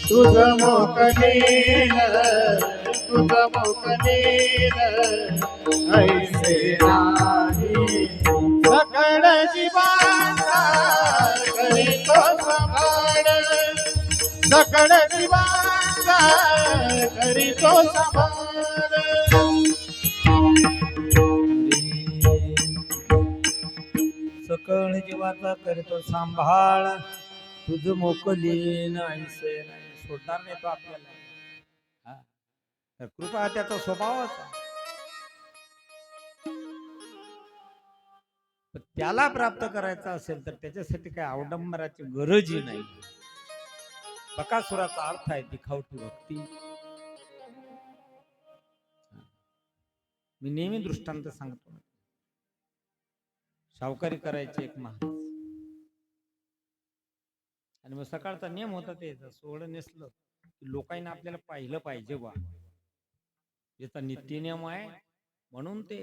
तुझ मोकलील, तुझ मोकलील ऐसे नाही. सकळ जीवाचा करी तो सांभाळ, सकळ जीवाचा करी तो सांभाळ. सकळ जीवाचा करतो सांभाळ, तुझ मोकलीन ऐसे नाही. सोडणार नाही तो आपल्याला. तर कृपा हा त्याचा स्वभावच आहे. त्याला प्राप्त करायचा असेल तर त्याच्यासाठी काही अवडंबराची गरजही नाही. बकासुराचा अर्थ आहे दिखावटी भक्ती. मी नेहमी दृष्टांत सांगतो. सावकारी करायचे एक महाराज, आणि मग सकाळचा नियम होता ते सोहळं नेसलं की लोकांना आपल्याला पाहिलं पाहिजे बा, याचा नित्य नियम आहे. म्हणून ते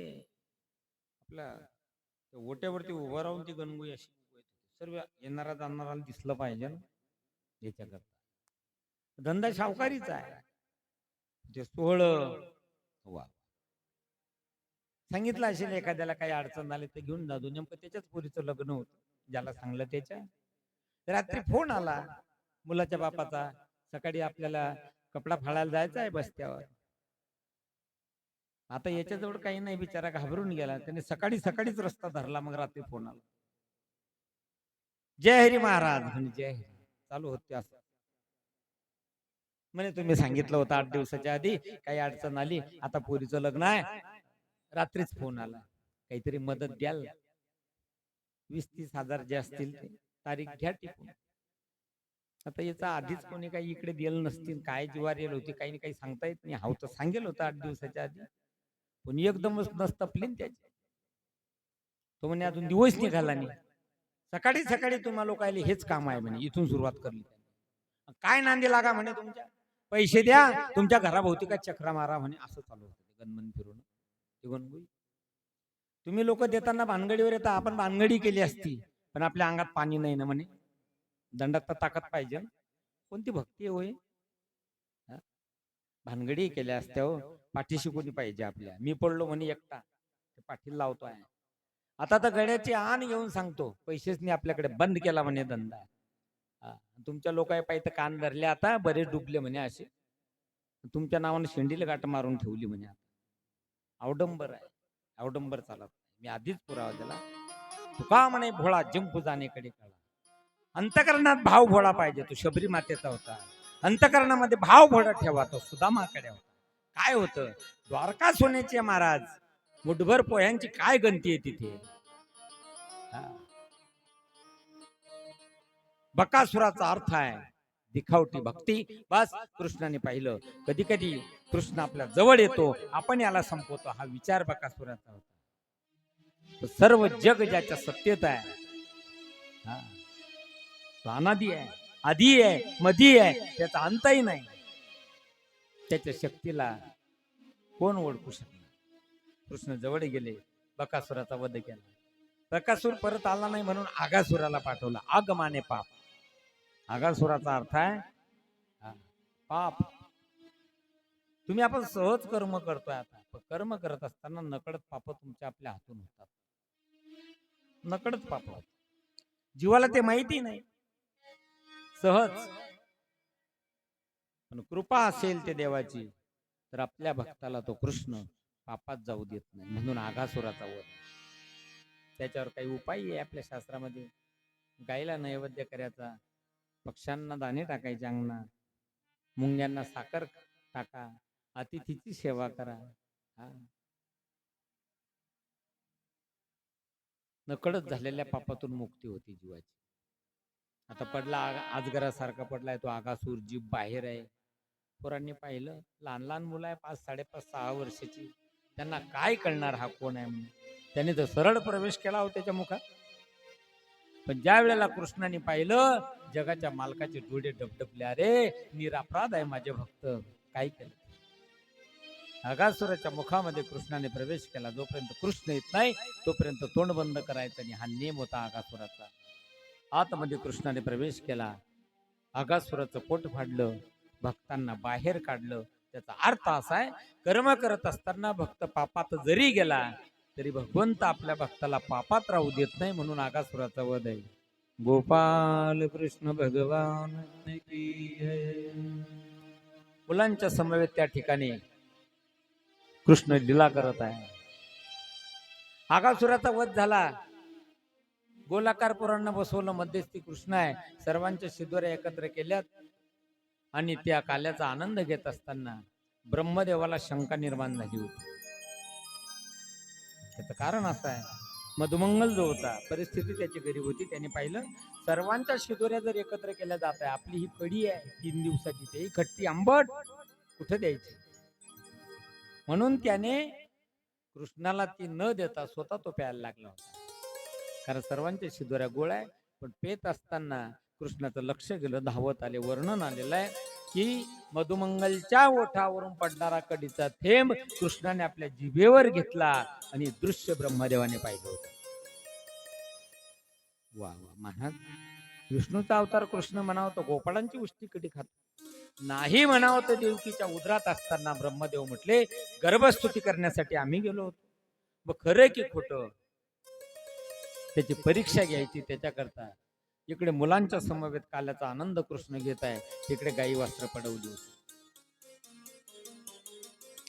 आपल्या ओट्यावरती उभं राहून ती गणगोई अशी सर्व येणारा जाणाराला दिसलं पाहिजे ना, याच्याकरता धंदा सावकारीचा आहे. ते सोहळं वा सांगितलं असेल एखाद्याला काही अडचण आली तर घेऊन जातो. नेमकं त्याच्याच पोरीचं लग्न होतं, ज्याला सांगलं त्याच्या. रात्री फोन आला मुलाच्या बापाचा, सकाळी आपल्याला कपडा फाळायला जायचा आहे बस्त्यावर. आता याच्याजवळ काही नाही, बिचारा घाबरून गेला. त्याने सकाळीच रस्ता धरला. मग रात्री फोन आला, जय हरी महाराज. म्हणे जय हरी. चालू होते असं म्हणे, तुम्ही सांगितलं होतं 8 दिवसाच्या आधी, काही अडचण आली, आता पोरीचं लग्न आहे, रात्रीच फोन आला, काहीतरी मदत द्याल. 20-30 हजार जे असतील ते तारीख घ्या टिपून. आता याचा आधीच कोणी काही इकडे दिलं नसतील, काय जीवार येल होती काही काही सांगता येत नाही. हाव तर सांगेल होता 8 दिवसाच्या आधी, पण एकदमच नसतपलीन त्याची. तो म्हणे अजून दिवस निघाला नाही. सकाळी सकाळी तुम्हा लोकायले हेच काम आहे म्हणे, इथून सुरुवात करली. काय नांदी लागा म्हणे तुमच्या, पैसे द्या, तुमच्या घराभोवती काय चक्रा मारा म्हणे, असं चालू होतं गणमन फिरून. तुम्ही लोक देताना भानगडीवर येता, आपण भानगडी केली असती, पण आपल्या अंगात पाणी नाही ना म्हणे. दंडात तर ताकद पाहिजे. कोणती भक्ती होय, भानगडी केल्या असत्या हो. पाठीशी कोणी पाहिजे आपल्या. मी पडलो म्हणे एकटा, पाठीला लावतो आहे. आता तर गड्याची आण घेऊन सांगतो, पैसेच नाही आपल्याकडे, बंद केला म्हणे धंदा. तुमच्या लोकांनी पाहिजे कान धरले, आता बरेच डुबले म्हणे असे. तुमच्या नावाने शेंडीला गाठ मारून ठेवली म्हणे. अवडंबर आहे, अवडंबर चालत. मी आधीच पुरावा दिला. तुका म्हणे भोळा जिंकू जाणेकडे कळा. अंतकरणात भाव भोळा पाहिजे. तो शबरी मातेचा होता. अंतकरणामध्ये भाव भोळा ठेवा. तो सुदामाकडे होता. काय होतं, द्वारका सोन्याचे महाराज, मुठभर पोह्यांची काय गंती आहे तिथे. बकासुराचा अर्थ आहे दिखावटी भक्ती. बस कृष्णाने पाहिलं, कधी कधी कृष्ण आपल्या जवळ येतो, आपण याला संपवतो, हा विचार बकासुराचा होता. सर्व जग ज्याच्या सत्तेत आहे, तो अनादी आहे, आधी आहे, मधी आहे, त्याचा अंतही नाही. त्याच्या शक्तीला कोण ओळखू शकणार. कृष्ण जवळ गेले, बकासुराचा वध केला. बकासूर परत आला नाही म्हणून आगासुराला पाठवला. आगमाने पाप. आगासुराचा अर्थ आहे पाप. तुम्ही आपण सहज कर्म करतोय. आता कर्म करत असताना नकळत पाप तुमच्या आपल्या हातून होतात. नकळत पाप होतात. जीवाला ते माहिती नाही, सहज. पण कृपा असेल ते देवाची, तर आपल्या भक्ताला तो कृष्ण पापात जाऊ देत नाही. म्हणून आगासुराचा वध. त्याच्यावर काही उपाय आहे आपल्या शास्त्रामध्ये. गायला नैवेद्य करायचा, पक्ष्यांना दाणे टाकायचे अंगणात, मुंग्यांना साखर टाका, अतिथीची सेवा करा. नकळत झालेल्या पापातून मुक्ती होती जीवाची. आता पडला आजगरासारखा पडलाय तो आगासूर, जीभ बाहेर आहे. पोरांनी पाहिलं, लहान लहान मुलं आहे, 5, 5.5, 6 वर्षाची. त्यांना काय कळणार हा कोण आहे म्हणून. त्याने तर सरळ प्रवेश केला हो त्याच्या मुखात. पण ज्या वेळेला कृष्णाने पाहिलं, जगाच्या मालकाचे डोळे डबडबले. अरे निरापराध आहे माझे भक्त, काय केलं. आगासुराच्या मुखामध्ये कृष्णाने प्रवेश केला. जोपर्यंत कृष्ण येत नाही तोपर्यंत तोंड बंद करायचं नाही, हा नियम होता आगासुराचा. आतमध्ये कृष्णाने प्रवेश केला, आगासुराचं पोट फाडलं, भक्तांना बाहेर काढलं. त्याचा अर्थ असा आहे, कर्म करत असताना भक्त पापात जरी गेला तरी भगवंत आपल्या भक्ताला पापात राहू देत नाही. म्हणून आगासुराचा वध आहे. गोपाल कृष्ण भगवान की जय. मुलांच्या समवेत त्या ठिकाणी कृष्ण लीला करत आहे. आगासुराचा वध झाला. गोलाकार पुराण बसवलं, मध्यस्थी कृष्ण आहे. सर्वांच्या शिदोऱ्या एकत्र केल्यात आणि त्या काल्याचा आनंद घेत असताना ब्रह्मदेवाला शंका निर्माण झाली होती. त्याचं कारण असं आहे, मधुमंगल जो होता, परिस्थिती त्याची गरीब होती. त्याने पाहिलं, सर्वांच्या शिदोऱ्या जर एकत्र केल्या जात आहे, आपली ही कडी आहे 3 दिवसाची, ते खट्टी आंबट कुठे द्यायची. म्हणून त्याने कृष्णाला ती न देता स्वतः तो प्यायला लागला होता. कारण सर्वांच्या शिदोऱ्या गोळ आहे. पण पेत असताना कृष्णाचं लक्ष गेलं, धावत आले. वर्णन आलेलं आहे की मधुमंगलच्या ओठावरून पडणारा कडीचा थेंब कृष्णाने आपल्या जिभेवर घेतला आणि दृश्य ब्रह्मदेवाने पाहिलं होतं. वा वा. महाराज, विष्णूचा अवतार कृष्ण म्हणावं तर गोपाळांची उष्टी कडी खात नाही, म्हणावं तर देवकीच्या उदरात असताना ब्रह्मदेव म्हटले, गर्भस्तुती करण्यासाठी आम्ही गेलो होतो. मग खरं की खोटं त्याची परीक्षा घ्यायची. त्याच्याकरता इकडे मुलांच्या समवेत काल्याचा आनंद कृष्ण घेत आहे, तिकडे गाई वस्त्र पडवली होती.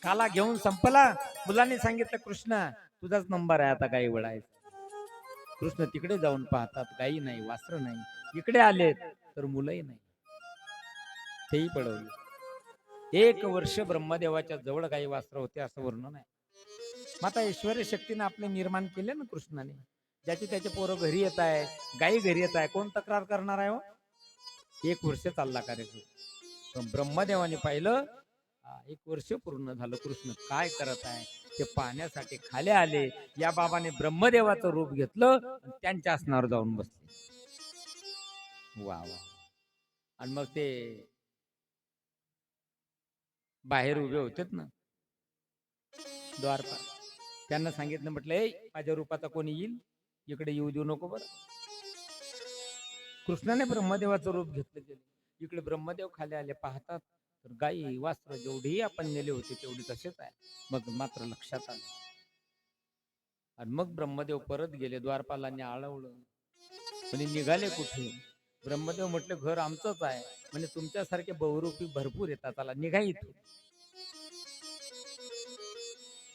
काला घेऊन संपला. मुलांनी सांगितलं, कृष्ण तुझाच नंबर आहे आता गाई वळायचा. कृष्ण तिकडे जाऊन पाहतात, गाई नाही, वस्त्र नाही. इकडे आलेत तर मुलंही नाही, तेही पडवले. 1 वर्ष ब्रह्मदेवाच्या जवळ गाई वस्त्र होते असं वर्णन आहे. माता ऐश्वर्य शक्तीने आपले निर्माण केले ना कृष्णाने. ज्याचे त्याचे पोरं घरी येत आहे, गायी घरी येत आहे, कोण तक्रार करणार आहे हो? 1 वर्ष चालला कार्यक्रम. पण ब्रह्मदेवाने पाहिलं 1 वर्ष पूर्ण झालं, कृष्ण काय करत आहे ते पाहण्यासाठी खाली आले. या बाबाने ब्रह्मदेवाचं रूप घेतलं आणि त्यांच्या आसनावर जाऊन बसले. वा वा. आणि मग ते बाहेर उभे होते ना द्वारपाल, त्यांना सांगितलं, म्हटलं ए माझ्या रूपाचा कोणी येईल इकडे येऊ देऊ नको बरं. कृष्णाने ब्रह्मदेवाचं रूप घेतलं गेलं. इकडे ब्रह्मदेव खाली आले, पाहतात तर गाई वास्त्र जेवढेही आपण नेले होते तेवढी तसेच आहे. मग मात्र लक्षात आलं आणि मग ब्रह्मदेव परत गेले. द्वारपालांनी आळवलं, म्हणे निघाले कुठे? ब्रह्मदेव म्हटले घर आमचंच आहे. म्हणजे तुमच्यासारखे बहुरूपी भरपूर येतात, चला निघा इथून.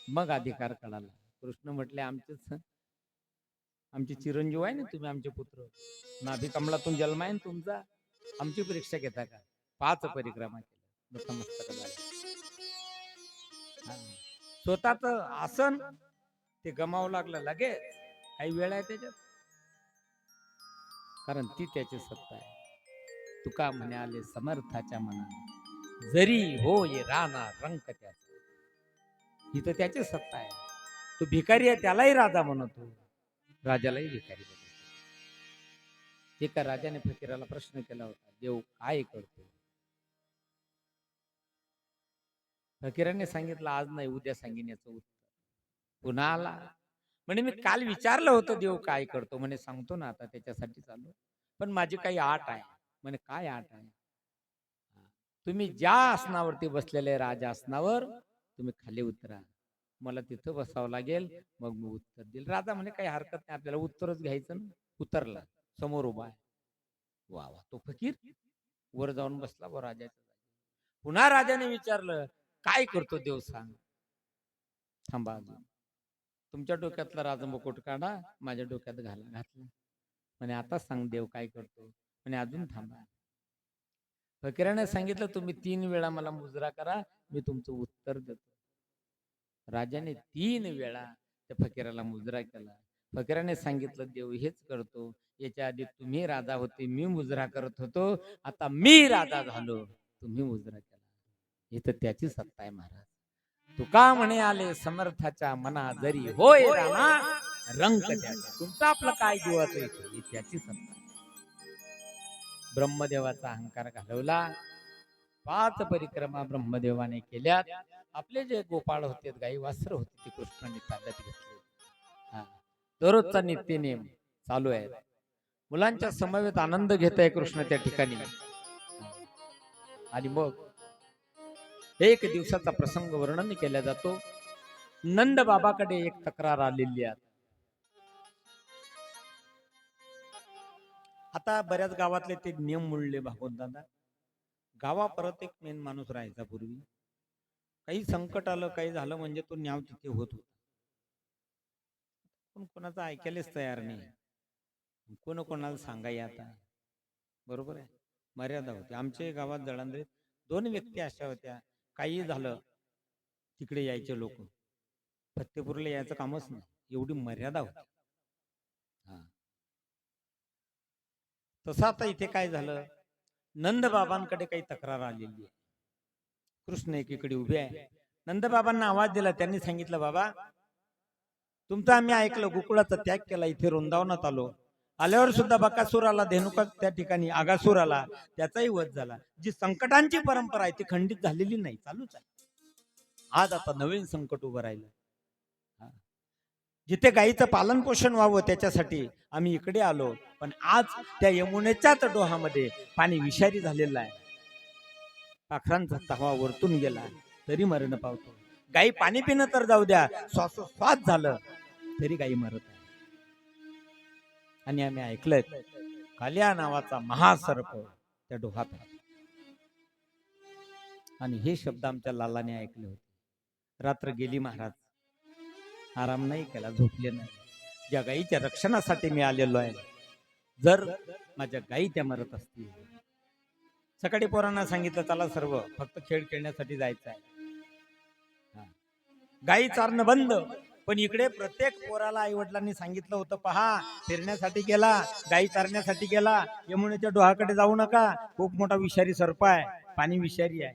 मग अधिकार कळाला. कृष्ण म्हटले आमचे चिरंजीव आहे ना तुम्ही, आमचे पुत्र, नाभी कमळातून जन्म आहे ना तुमचा, आमची परीक्षा घेता का? 5 परिक्रमा केल्या, नतमस्तक झाले. स्वतःच आसन ते गमावं लागलं लगेच. काही वेळ आहे त्याच्यात, कारण ती त्याची सत्ता आहे. तुका म्हणे आले समर्थाच्या मना, जरी होय राणा रंक त्याचा. ही तर त्याची सत्ता आहे. तो भिकारी आहे त्यालाही राजा म्हणतो, राजालाही भिकारी बनवतो. एका राजाने फकीराला प्रश्न केला होता, देव काय करतो? फकीराने सांगितलं आज नाही उद्या सांगेन याचं उत्तर. पुन्हा आला, म्हणे मी काल विचारलं होतं देव काय करतो, म्हणे सांगतो ना आता, त्याच्यासाठी चालू, पण माझी काही आट आहे. म्हणे काय आट आहे? तुम्ही ज्या आसनावरती बसलेले राजा आसनावर तुम्ही खाली उतरा, मला तिथं बसावं लागेल, मग मी उत्तर देईल. राजा म्हणे काही हरकत नाही, आपल्याला उत्तरच घ्यायचं ना. उतरला, समोर उभा आहे. वा वा. तो फकीर वर जाऊन बसला व राजाच्या जागी. पुन्हा राजाने विचारलं काय करतो देव सांग. थांबा, तुमच्या डोक्यातला राजमुकुट काढा, माझ्या डोक्यात घातला. म्हणे आता सांग देव काय करतो. म्हणे अजून थांबा. फकीराने सांगितलं तुम्ही 3 वेळा मला मुजरा करा, मी तुमचं उत्तर देतो. राजाने 3 वेळा त्या फकीराला मुजरा केला. फकीराने सांगितलं देव हेच करतो, याच्या आधी तुम्ही राजा होते, मी मुजरा करत होतो, आता मी राजा झालो, तुम्ही मुजरा केला. हे तर त्याची सत्ता आहे महाराज. तुका म्हणे आले समर्थाच्या मना, जरी होय राणा रंक त्याचा. तुमचं आपलं काय जीवाचं येतं, ही त्याची सत्ता. ब्रह्मदेवाचा अहंकार घालवला. 5 परिक्रमा ब्रह्मदेवाने केल्या. आपले जे गोपाळ होते, गाई वासर होते, ते कृष्णाने ताब्यात घेतले. दररोजचा नित्यनेम चालू आहे. मुलांच्या समवेत आनंद घेत आहे कृष्ण त्या ठिकाणी. आणि मग एक दिवसाचा प्रसंग वर्णन केला जातो. नंद बाबाकडे एक तक्रार आलेली आहे. आता बऱ्याच गावातले ते नियम मोडले भागवत दादा. गावा परत एक मेन माणूस राहायचा पूर्वी. काही संकट आलं, काही झालं म्हणजे तो न्याव तिथे होत होता. पण कोणाचं ऐकायलाच तयार नाही. कोण कोणाला सांगाय आता, बरोबर आहे, मर्यादा होती. आमच्या गावात जळांद्रे 2 व्यक्ती अशा होत्या, काही झालं तिकडे यायचे लोक, फत्तेपूरला यायचं कामच नाही, एवढी मर्यादा होती. तसं आता इथे काय झालं, नंद बाबांकडे काही तक्रार आलेली आहे. कृष्ण एकीकडे उभे आहे. नंद बाबांना आवाज दिला. त्यांनी सांगितलं बाबा तुमचं आम्ही ऐकलं, गोकुळाचा त्याग केला, इथे वृंदावनात आलो. आल्यावर सुद्धा बकासूर आला, धेनुका त्या ठिकाणी आगासूर आला, त्याचाही वध झाला. जी संकटांची परंपरा आहे ती खंडित झालेली नाही, चालूच आहे. आज आता नवीन संकट उभं राहिलं. जिथे गायीचं पालन पोषण व्हावं त्याच्यासाठी आम्ही इकडे आलो, पण आज त्या यमुनेच्याच डोहामध्ये पाणी विषारी झालेलं आहे. पाखरांचा तहावा वरतून गेला तरी मरण पावतो. गायी पाणी पिणं तर जाऊ द्या, श्वासोश्वास झालं तरी गायी मरत आहे. आणि आम्ही ऐकलंय कालिया नावाचा महासर्प त्या डोहात आहे. आणि हे शब्द आमच्या लालाने ऐकले होते. रात्र गेली महाराज, आराम नाही केला, झोपले नाही. ज्या गायीच्या रक्षणासाठी मी आलेलो आहे, जर माझ्या गायी त्या मरत असतील. सकाळी पोरांना सांगितलं चला सर्व फक्त खेळ खेळण्यासाठी जायचं आहे. गायी चारणं बंद, पण इकडे प्रत्येक पोराला आई वडिलांनी सांगितलं होतं, पहा फिरण्यासाठी गेला, गाई चारण्यासाठी गेला, यमुनेच्या डोहाकडे जाऊ नका, खूप मोठा विषारी सर्प आहे, पाणी विषारी आहे.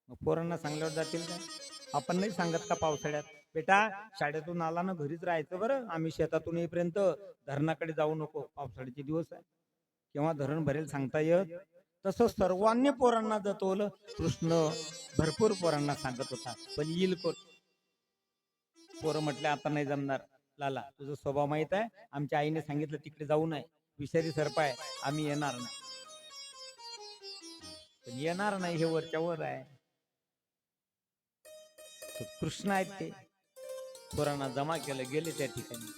मग पोरांना सांगल्यावर जातील का? आपण नाही सांगत का पावसाळ्यात, बेटा शाळेतून आला ना घरीच राहायचं बरं, आम्ही शेतातून येईपर्यंत धरणाकडे जाऊ नको, पावसाळ्याचे दिवस आहे, केव्हा धरण भरेल सांगता येत. तसं सर्वांनी पोरांना जतवलं. कृष्ण भरपूर पोरांना सांगत होता, पण येईल कोण? पोरं म्हटले आता नाही जमणार, लाला तुझा स्वभाव माहित आहे, आमच्या आईने सांगितलं तिकडे जाऊ नये, विषारी सर्प आहे, आम्ही येणार नाही. पण येणार नाही हे वरच्या वर आहे. कृष्ण आहेत ते, पोरांना जमा केलं, गेले त्या ठिकाणी,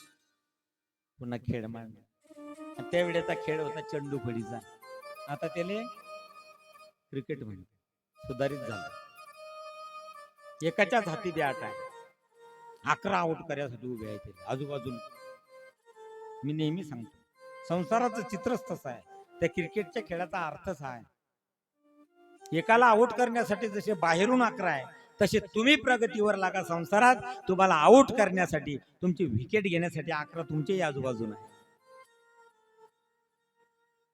पुन्हा खेळ मांडला. त्यावेळेचा खेळ होता चेंडू फळीचा. आता त्याले क्रिकेट म्हणते, सुधारित झालं. एकाच्याच हाती बॅट आहे, 11 आउट करायसाठी उभे आहे ते आजूबाजूला. मी नेहमी सांगतो, संसाराचं चित्रच तसं आहे, त्या क्रिकेटच्या खेळाचा अर्थच आहे. एकाला आउट करण्यासाठी जसे बाहेरून 11 आहे, तसे तुम्ही प्रगतीवर लागा संसारात, तुम्हाला आउट करण्यासाठी, तुमची विकेट घेण्यासाठी 11 तुमच्याही आजूबाजूला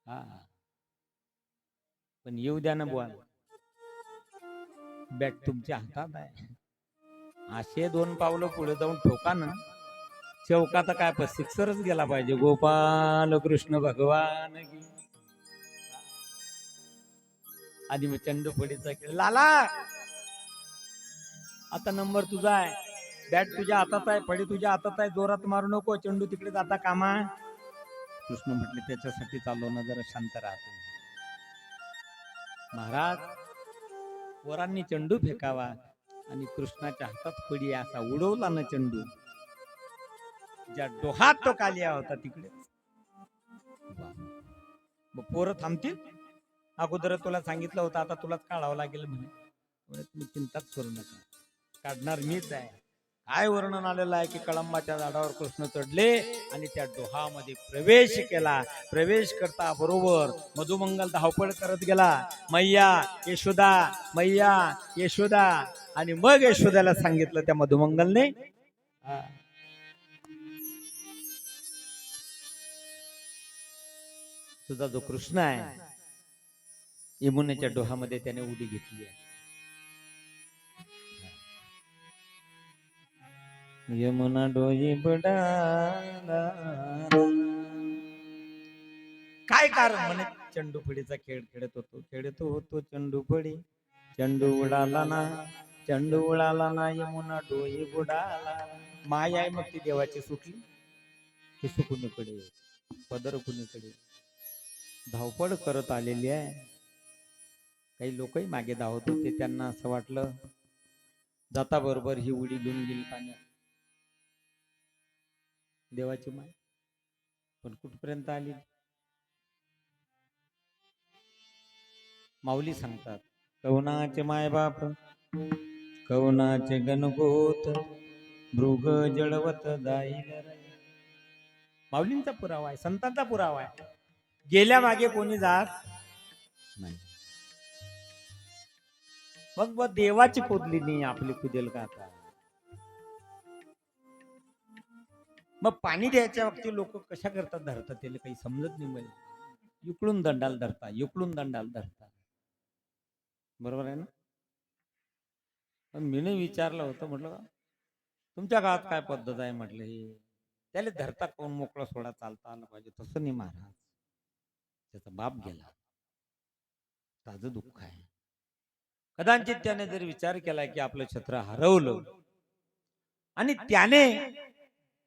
आहे. पण येऊ द्या ना बुवा, बॅट तुमच्या हातात आहे. असे 2 पावलं पुढे जाऊन ठोका ना, चौकात काय पण सिक्सरच गेला पाहिजे. गोपाल कृष्ण भगवान की. आधी मग चंडू फळीचा खेळ. लाला आता नंबर तुझा आहे, बॅट तुझ्या हातात आहे, फळी तुझ्या हातात आहे, जोरात मारू नको, चेंडू तिकडे जाता कामा. कृष्ण म्हटले त्याच्यासाठी चाललो ना, जरा शांत राहतो. महाराज पोरांनी चेंडू फेकावा आणि कृष्णाच्या हातात फळी असा उडवला ना चेंडू, ज्या डोहात तो कालिया होता तिकडे. मग पोरं थांबतील? अगोदर तुला सांगितलं होतं, आता तुलाच काढावं लागेल म्हणे. तुम्ही चिंताच करू नका, काढणार मीच आहे. काय वर्णन आलेलं आहे की कळंबाच्या झाडावर कृष्ण चढले आणि त्या डोहामध्ये प्रवेश केला. प्रवेश करता बरोबर मधुमंगल धावपळ करत गेला, मैया यशोदा, मैया यशोदा. आणि मग यशोदाला सांगितलं त्या मधुमंगलने, तुझा जो कृष्ण आहे यमुनेच्या डोहामध्ये त्याने उडी घेतली आहे. यमुना डोही बुडाला. काय कारण म्हणे, चंडू फळीचा खेळ खेळत होतो चंडू फळी, चंडू उडाला ना, चंडू उडाला ना, यमुना डोही बुडाला. माया आहे मग ती देवाची सुटली, किसू कुणीकडे, पदर कुणीकडे. धावपळ करत आलेली आहे. काही लोकही मागे धावत होते, त्यांना असं वाटलं जाता बरोबर ही उडी घेऊन गेली पाण्यात. देवाची माय पण कुठपर्यंत आली. माऊली सांगतात, कवनाचे मायबाप कवनाचे गणगोत, मृग जळवत जाईल. माऊलींचा पुरावा आहे, संतांचा पुरावा आहे. गेल्या मागे कोणी जात नाही. मग देवाची कोदली नाही, आपली कुदेल का आता. मग पाणी द्यायच्या बाबतीत लोक कशा करतात, धरतात, त्याला काही समजत नाही. मला इकडून दंडाल धरता, इकडून दंडाल धरता, बरोबर आहे ना. पण मी नाही विचारलं होतं, म्हटलं तुमच्या गावात काय पद्धत आहे, म्हटलं हे त्याला धरता कोण, मोकळा सोडा चालता आलं पाहिजे. तसं नाही महाराज, त्याचा बाप गेला, ताज दुःख आहे. कदाचित त्याने जर विचार केला की आपलं छत्र हरवलं आणि त्याने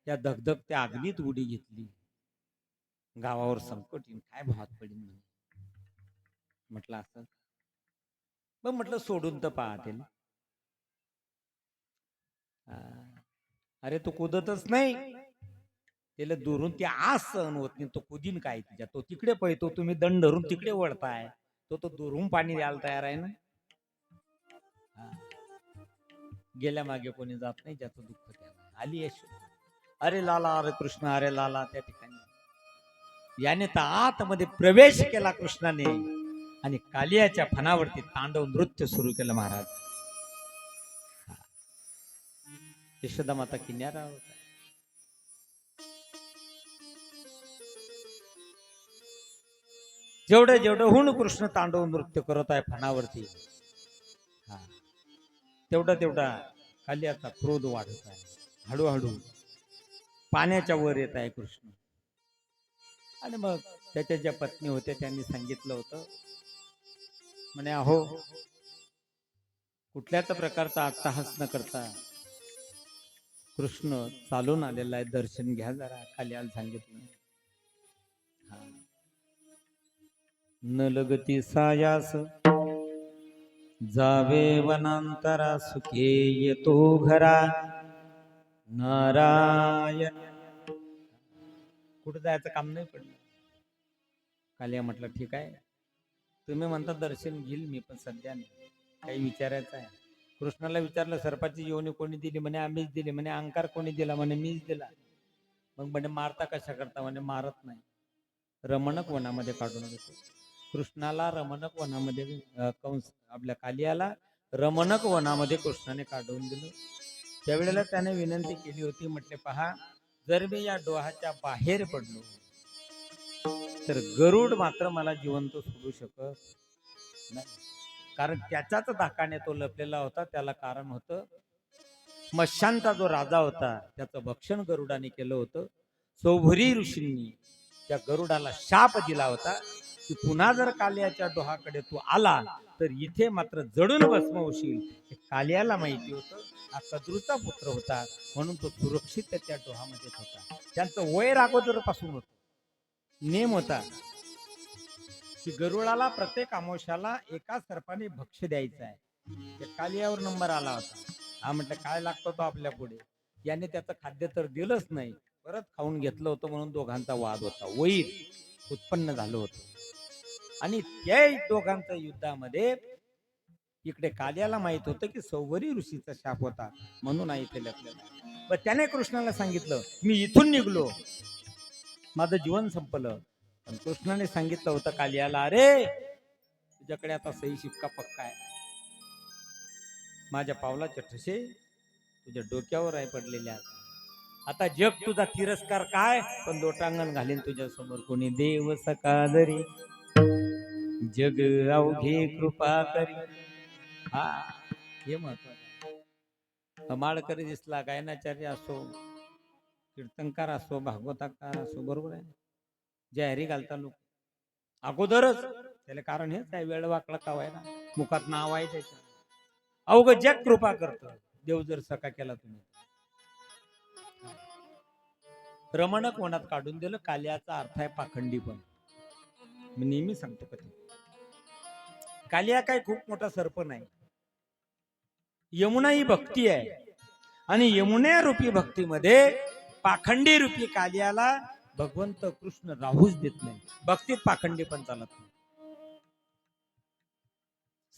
त्या धगधगत्या अग्नीत उडी घेतली, गावावर संकट येईल, काय भावात पडेल म्हणे. म्हटलं असं मग म्हटलं सोडून तर पाहते ना. अरे तो कुदतच नाही, त्याला दुरून ती आस सहन होत नाही, तो कुदीन काय तिच्या. तो तिकडे पळतो, तुम्ही दंड धरून तिकडे वळताय, तो दुरून पाणी द्यायला तयार आहे ना. गेल्या मागे कोणी जात नाही, ज्याचं दुःख त्याला. आली यशोदा, अरे लाला, अरे कृष्ण, अरे लाला. त्या ठिकाणी याने तर आतमध्ये प्रवेश केला कृष्णाने आणि कालियाच्या फणावरती तांडव नृत्य सुरू केलं महाराज. यशोदा माता किनारा होता. जेवढं जेवढं हुन कृष्ण तांडव नृत्य करत आहे फणावरती, हा तेवढा खाली आता क्रोध वाढत आहे. हळूहळू पाण्याच्या वर येत आहे कृष्ण. आणि मग त्याच्या ज्या पत्नी होत्या त्यांनी सांगितलं होतं, म्हणे अहो कुठल्याच प्रकारचा अट्टहास न करता कृष्ण चालून आलेला आहे, दर्शन घ्या जरा. खाली आलं सांगितलं. हा न लगती सायास जावे वनांतरा, सुखे येतो घरा नारायण. कुठं जायचं काम नाही पडलं. कालिया म्हटलं ठीक आहे, तुम्ही म्हणता दर्शन घेईल मी, पण सध्या नाही, काही विचारायचं आहे. कृष्णाला विचारलं सर्पाची योनी कोणी दिली? म्हणे आम्हीच दिली. म्हणे अंकार कोणी दिला? म्हणे मीच दिला. मग म्हणे मारता कशा करता? म्हणे मारत नाही, रमणक वनामध्ये काढून घेतो. कृष्णाला रमणक वनामध्ये कंस आपल्या कालियाला रमणक वनामध्ये कृष्णाने काढून दिलं. त्यावेळेला त्याने विनंती केली होती, म्हटले पहा, जर मी या डोहाच्या बाहेर पडलो तर गरुड मात्र मला जिवंत सोडू शकत नाही. कारण त्याच्याच धाकाने तो लपलेला होता. त्याला कारण होतं, मशांचा जो राजा होता त्याचं भक्षण गरुडाने केलं होतं. सौभरी ऋषींनी त्या गरुडाला शाप दिला होता की पुन्हा जर कालियाच्या डोहाकडे तू आला तर इथे मात्र जडून भस्म होशील. कालियाला माहिती होतं, हा कद्रूचा पुत्र होता म्हणून तो सुरक्षित त्या डोहामध्येच होता. त्यांचं वैर अगोदर पासून होतं. नेम होता की गरुडाला प्रत्येक अमावस्याला एका सर्पाने भक्ष द्यायचं आहे. त्या कालियावर नंबर आला होता. हा म्हटलं काय लागतो तो आपल्या पुढे. याने त्याचं खाद्य तर दिलंच नाही, परत खाऊन घेतलं होतं, म्हणून दोघांचा वाद होता. वैर उत्पन्न झालं होतं. आणि त्या दोघांच्या युद्धामध्ये इकडे कालियाला माहित होतं की सौवरी ऋषीचा शाप होता, म्हणून इथे लपलेला. पण त्याने कृष्णाला सांगितलं मी इथून निघलो, माझं जीवन संपलं. पण कृष्णाने सांगितलं होतं कालियाला, अरे तुझ्याकडे आता सही शिक्का पक्का आहे. माझ्या पावलाचे ठसे तुझ्या डोक्यावर आहे पडलेल्या. आता जग तुझा तिरस्कार काय, पण लोटांगण घालीन तुझ्या समोर. कोणी देव सकादरी जग अवघे कृपा करी. हा हे महत्वाचं. माळकरी दिसला, गायनाचार्य असो, कीर्तनकार असो, भागवताकार असो, बरोबर आहे. जाहिरी घालता लोक अगोदरच त्याला कारण हेच आहे, वेळ वाकडा कावायला, मुखात नाव आहे त्याच्या. अवघ जग कृपा करतं, देव जर सका केला तुम्ही. रमणक वनात काढून दिलं. कालियाचा अर्थ आहे पाखंडी. पण मी नेहमी सांगतो कधी, कालिया काय खूप मोठा सर्प नाही. यमुना ही भक्ती आहे, आणि यमुना रूपी भक्तीमध्ये पाखंडी रूपी कालियाला भगवंत कृष्ण राहूच देत नाही. भक्तीत पाखंडी पण चालत नाही.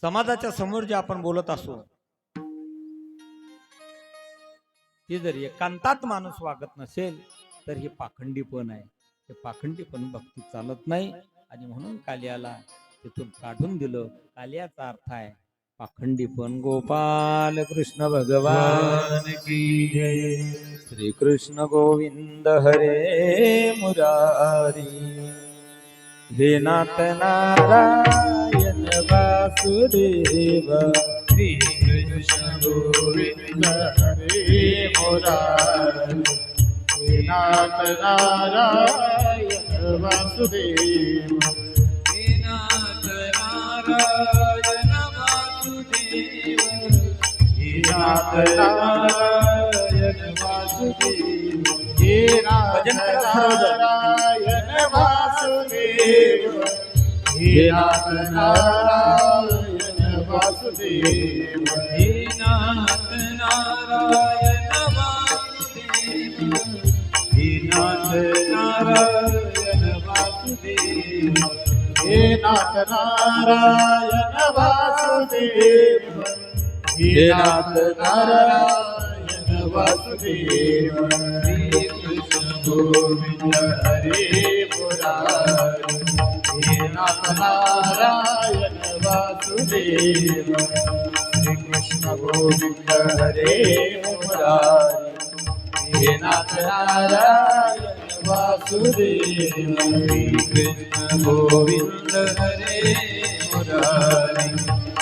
समाजाच्या समोर जे आपण बोलत असो, ते जर एकांतात माणूस वागत नसेल तर हे पाखंडी पण आहे. ते पाखंडी पण भक्तीत चालत नाही. आणि म्हणून कालियाला तिथून काढून दिलं. कालियाचा अर्थ आहे पाखंडी पण. गोपाल कृष्ण भगवान की जय. श्री कृष्ण गोविंद हरे मुरारी. हे नाथ नारायण वासुदेव. श्री कृष्ण गोविंद हरे मुरारी. हे नाथ नारायण वासुदेव. हे नाथ नारायण वासुदेव. हे नाथ नारायण वासुदेव. हे नाथ नारायण वासुदेव. हे नाथ नारायण वासुदेव. हे नाथ नारायण वासुदेव. हे नाथ नारायण वासुदेव. हे नाथ नारायण वासुदेव. हे नाथ नारायण वासुदेव. श्री कृष्ण गोविंद हरे मुरारी. हे नाथ नारायण वासुदेव श्री कृष्ण गोविंद हरे मुरारी हे नाथ नारायण वासुदेव कृष्ण गोविंद हरे मुरारी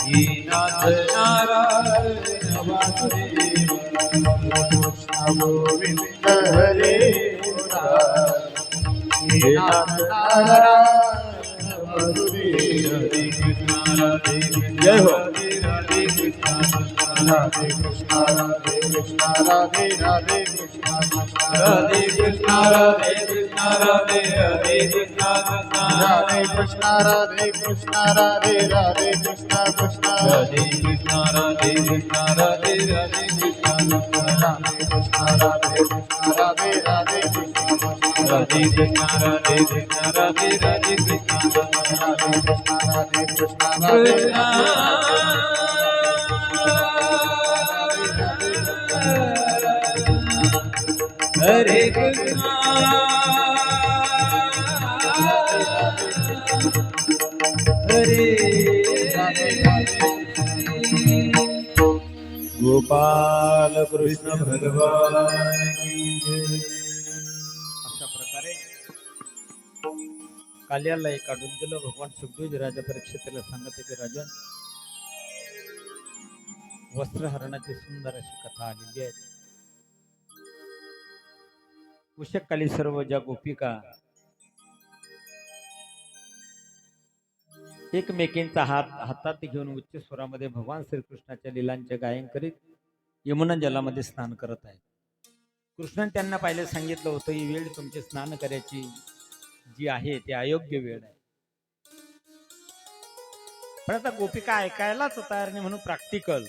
हे नाथ नारायण वासुदेव कृष्ण गोविंद हरे मुरारी हे नाथ नारायण वासुदेव हरे कृष्ण राधे जय हो राधे कृष्ण राधे कृष्ण राधे कृष्ण राधे राधे कृष्ण कृष्ण राधे कृष्ण राधे कृष्ण राधे राधे कृष्ण राधे कृष्ण राधे कृष्ण राधे राधे कृष्ण कृष्ण राधे कृष्ण राधे कृष्ण राधे राधे कृष्ण राधे कृष्ण राधे कृष्ण राधे राधे कृष्ण कृष्ण राधे कृष्ण राधे कृष्ण राधे राधे कृष्ण राधे कृष्ण राधे कृष्ण राधे हरे कृष्ण हरे गोपाल कृष्ण भगवान की जय. अशा प्रकारे काल्याला एक काढून दिलं. भगवान सुखदेव राजा परीक्षेला सांगते की राजन, वस्त्रहरणाची सुंदर अशी कथा आलेली आहे. उषकाली सर्व ज्या गोपिका एकमेकींचा हातात घेऊन उच्च स्वरामध्ये भगवान श्रीकृष्णाच्या लीलांचे गायन करीत यमुना जलामध्ये स्नान करत आहेत. कृष्णाने त्यांना पहिले सांगितलं होतं, ही वेळ तुमची स्नान करायची जी आहे ती अयोग्य वेळ आहे. पण आता गोपिका ऐकायलाच तयार नाही, म्हणून प्रॅक्टिकल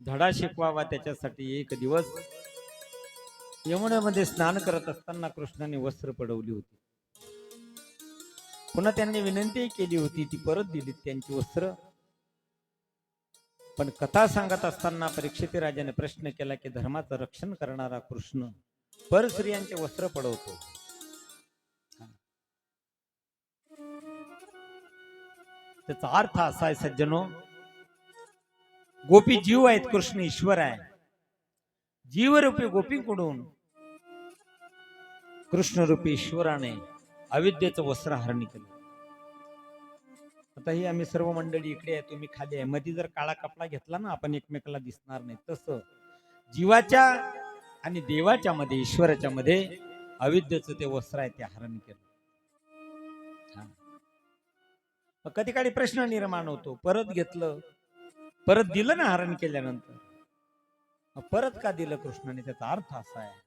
धडा शिकवावा त्याच्यासाठी एक दिवस यमुनेमध्ये स्नान करत असताना कृष्णाने वस्त्र पडवली होती. पुन्हा त्यांनी विनंती केली होती, ती परत दिली त्यांची वस्त्र. पण कथा सांगत असताना परीक्षित राजाने प्रश्न केला की धर्माचं रक्षण करणारा कृष्ण परस्त्रियांचे वस्त्र पडवतो. त्याचा अर्थ असा आहे सज्जनो, गोपी जीव आहेत, कृष्ण ईश्वर आहे. जीवरूपी गोपीकडून कृष्णरूपी ईश्वराने अविद्येचं वस्त्र हरण केलं. आता ही आम्ही सर्व मंडळी इकडे आहे, तुम्ही खाली आहे. मध्ये जर काळा कपडा घेतला ना, आपण एकमेकाला दिसणार नाही. तसं जीवाच्या आणि देवाच्या मध्ये, ईश्वराच्या मध्ये अविद्येचं ते वस्त्र आहे, ते हरण केलं. कधी काळी प्रश्न निर्माण होतो, परत घेतलं, परत दिलं ना हरण केल्यानंतर, परत का दिलं कृष्णाने? त्याचा अर्थ असा आहे,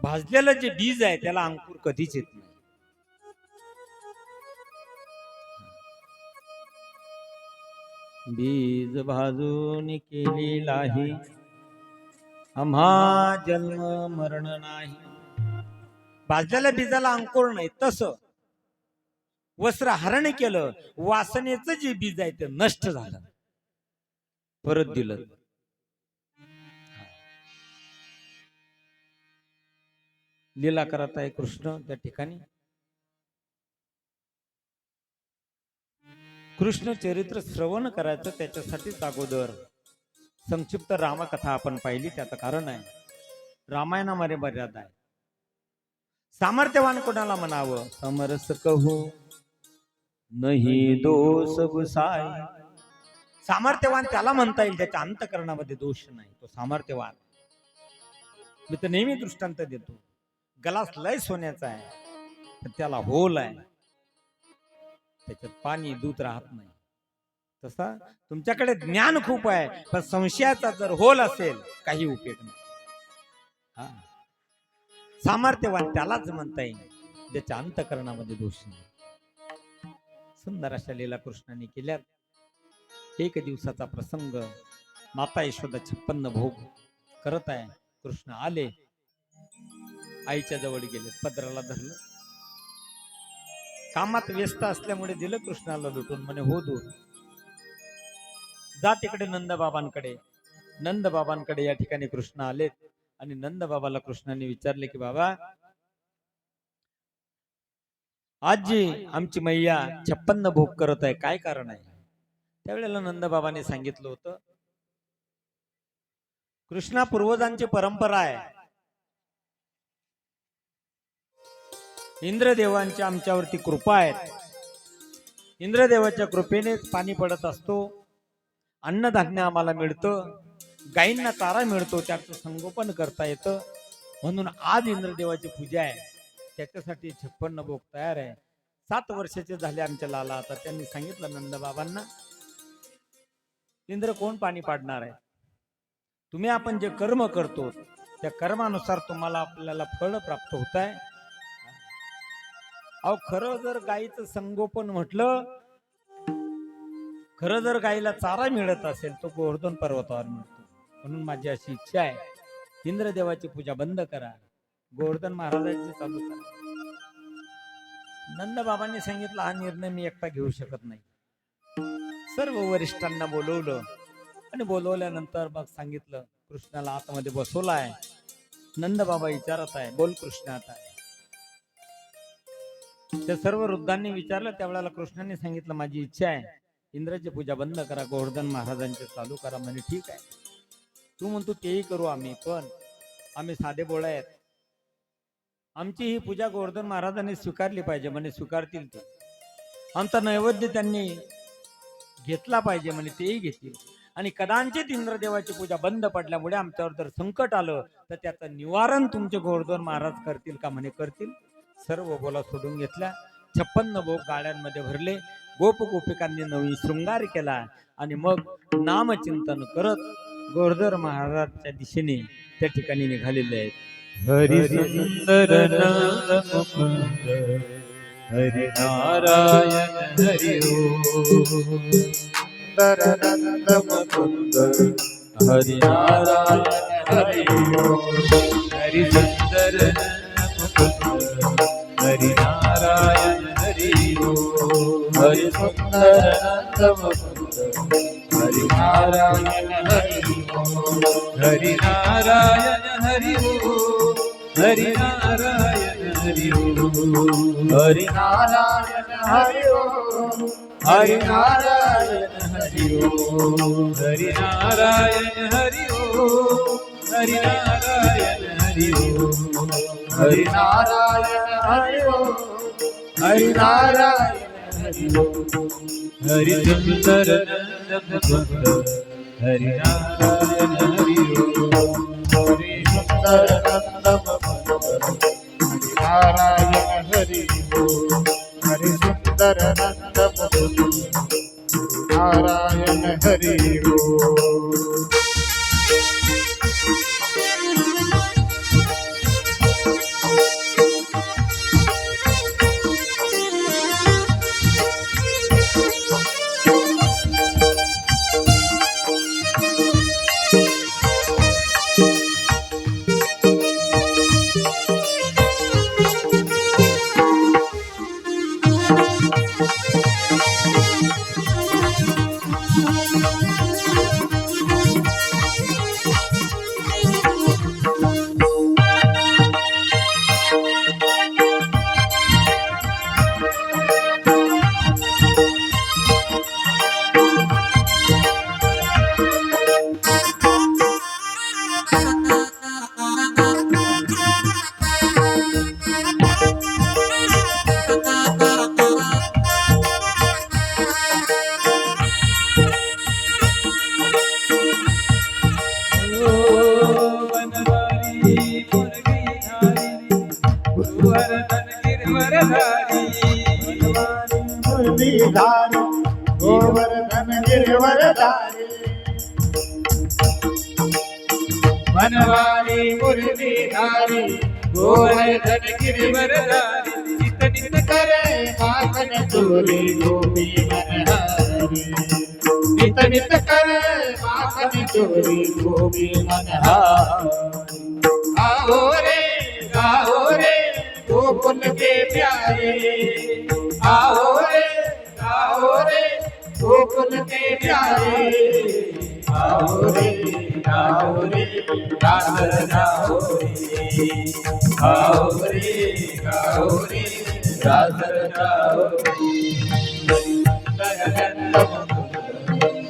भाजलेलं जे बीज आहे त्याला अंकुर कधीच येत नाही. बीज भाजून केली लाही, आम्हा जन्म मरण नाही. भाजलेल्या बीजाला अंकुर नाही. तसं वस्त्र हरण केलं, वासनेचं जे बीज आहे ते नष्ट झालं, परत दिलं. लीला करत आहे कृष्ण त्या ठिकाणी. कृष्ण चरित्र श्रवण करायचं, त्याच्यासाठीच अगोदर संक्षिप्त रामकथा आपण पाहिली. त्याचं कारण आहे, रामायणामध्ये मर्यादा आहे. सामर्थ्यवान कोणाला म्हणावं? समरस कहू नाही दोष गुसाय. सामर्थ्यवान त्याला म्हणता येईल ज्याच्या अंतःकरणामध्ये दोष नाही, तो सामर्थ्यवान. मी तर नेहमी दृष्टांत देतो, गलास लय सोन्याचा आहे पण त्याला होल आहे, त्याच्यात पाणी दूध राहत नाही. तसा तुमच्याकडे ज्ञान खूप आहे पण संशयाचा जर होल असेल, काही उपयोग नाही. सामर्थ्यवान त्यालाच म्हणता येईल ज्याच्या अंतःकरणामध्ये दोष नाही. सुंदर अशा लीला कृष्णाने केल्या. एक दिवसाचा प्रसंग, माता यशोदा 56 भोग करत आहे. कृष्ण आले, आईच्या जवळ गेले, पदराला धरलं. कामात व्यस्त असल्यामुळे दिलं कृष्णाला लुटून, म्हणे हो दूर जा तिकडे नंदबाबांकडे. नंदबाबांकडे या ठिकाणी कृष्ण आलेत आणि नंदबाबाला कृष्णाने विचारले की बाबा, आज जी आमची मैया 56 भोग करत आहे, काय कारण आहे? त्यावेळेला नंदबाबांनी सांगितलं होतं, कृष्णा पूर्वजांची परंपरा आहे, इंद्रदेवांची आमच्यावरती कृपा आहे, इंद्रदेवाच्या कृपेनेच पाणी पडत असतो, अन्नधान्य आम्हाला मिळतं, गायींना चारा मिळतो, त्याचं संगोपन करता येतं, म्हणून आज इंद्रदेवाची पूजा आहे, त्याच्यासाठी 56 भोग तयार आहे. 7 वर्षाचे झाले आमच्या लाला. आता त्यांनी सांगितलं नंदबाबांना, इंद्र कोण पाणी पाडणार आहे? तुम्ही आपण जे कर्म करतो त्या कर्मानुसार तुम्हाला आपल्याला फळ प्राप्त होत आहे. अहो खरं जर गायीचं संगोपन म्हटलं, खरं जर गायीला चारा मिळत असेल तो गोवर्धन पर्वतावर मिळतो. म्हणून माझी अशी इच्छा आहे, इंद्रदेवाची पूजा बंद करा, गोवर्धन महाराजांची चालू करा. नंदबाबांनी सांगितलं, हा निर्णय मी एकटा घेऊ शकत नाही. सर्व वरिष्ठांना बोलवलं आणि बोलवल्यानंतर मग सांगितलं, कृष्णाला आतमध्ये बसवलाय. नंदबाबा विचारत आहे, बोल कृष्ण आता. त्या सर्व वृद्धांनी विचारलं. त्यावेळेला कृष्णाने सांगितलं, माझी इच्छा आहे, इंद्राची पूजा बंद करा, गोवर्धन महाराजांचे चालू करा. म्हणे ठीक आहे, तू म्हणतो तेही करू आम्ही, पण आम्ही साधे बोळे आहेत, आमची ही पूजा गोवर्धन महाराजांनी स्वीकारली पाहिजे. म्हणे स्वीकारतील ते, आमचा नैवेद्य त्यांनी घेतला पाहिजे. म्हणे तेही घेतील. आणि कदाचित इंद्रदेवाची पूजा बंद पडल्यामुळे आमच्यावर जर संकट आलं तर त्याचं निवारण तुमचे गोवर्धन महाराज करतील का? म्हणे करतील. सर्व बोला सोडून घेतल्या. 56 भोग गाड्यांमध्ये भरले. गोप गोपिकांनी नवीन शृंगार केला आणि मग नामचिंतन करत गोवर्धन महाराजांच्या दिशेने त्या ठिकाणी निघालेले आहेत. हरि सुंदर नंद मुकुंद हरि नारायण हरि ओम. नंद मुकुंद हरि नारायण हरि ओम. हरि सुंदर नंद मुकुंद हरि नारायण हरि ओम. हरि सुंदर नंद मुकुंद हरि नारायण हरि ओम. हरि नारायण हरि ओम. हरि नारायण हरि ओम. हरि नारायण हरि ओम. हरि नारायण हरि ओम. हरि नारायण हरि ओम. हरि नारायण हरि ओम. हरि नारायण हरि ओम. हरि नारायण हरि ओम. हरि सुंदर नंद मुकुंद हरि नारायण हरि ओम. हरि सुंदर नंद मुकुंद हरि नारायण हरि ओम. हरि सुंदर नंद मुकुंद नारायण हरि ओम. गोवर्धन गिरवरधारी वनवारी मुरलीधारी गोवर्धन गिरवरधारी नित नित करे माखन चोरी गोपी मनहारी. नित नित करे माखन चोरी गोपी मनहारी. आओ रे गोकुल के प्यारे, आओ रे गोकुल के प्यारे. आओ रे राधर जाओ रे. आओ रे राधर राहो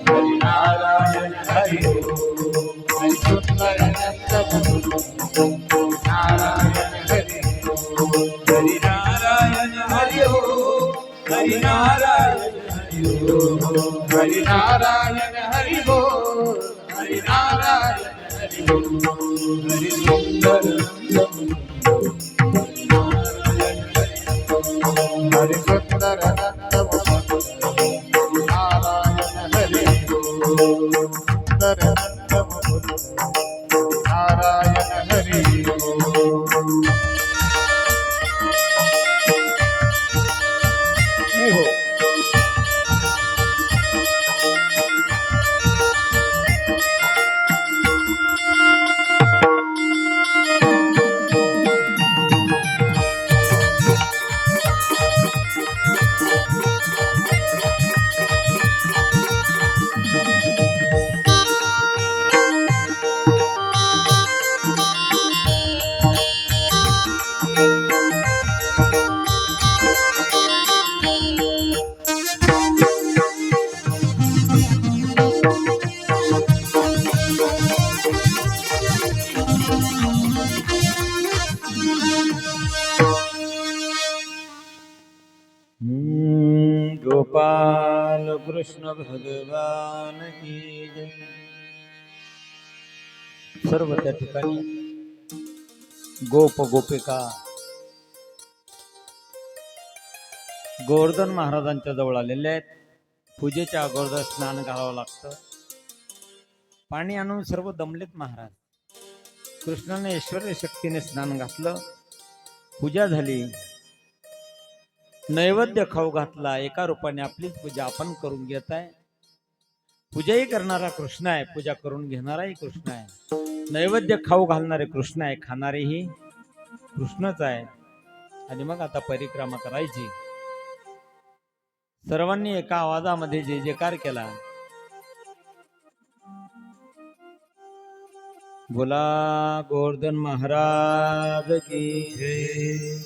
हरी नारायण हरी हरी सुंदर नंद नारायण हरी हरि नारायण हरि हरि नारायण हरि हरि नारायण हरि बोल हरि नारायण हरि बोल हरि सुंदर हरि सुंदर नंद नारायण हरि बोल सुंदर नंद नारायण हरि बोल हो गोपाल कृष्ण भगवान की जय. सर्व त्या ठिकाणी गोप गोपिका गोवर्धन महाराजांच्या जवळ आलेले आहेत. पूजेच्या अगोदर स्नान घालावं लागतं. पाणी आणून सर्व दमलेत महाराज. कृष्णाने ऐश्वर्य शक्तीने स्नान घातलं, पूजा झाली, नैवेद्य खाऊ घातला. एका रूपाने आपलीच पूजा आपण करून घेत आहे. पूजाही करणारा कृष्ण आहे, पूजा करून घेणाराही कृष्ण आहे, नैवेद्य खाऊ घालणारे कृष्ण आहे, खाणारेही कृष्णच आहे. आणि मग आता परिक्रमा करायची. सर्वांनी एका आवाजामध्ये जय जयकार केला. बोला गोवर्धन महाराज की जय.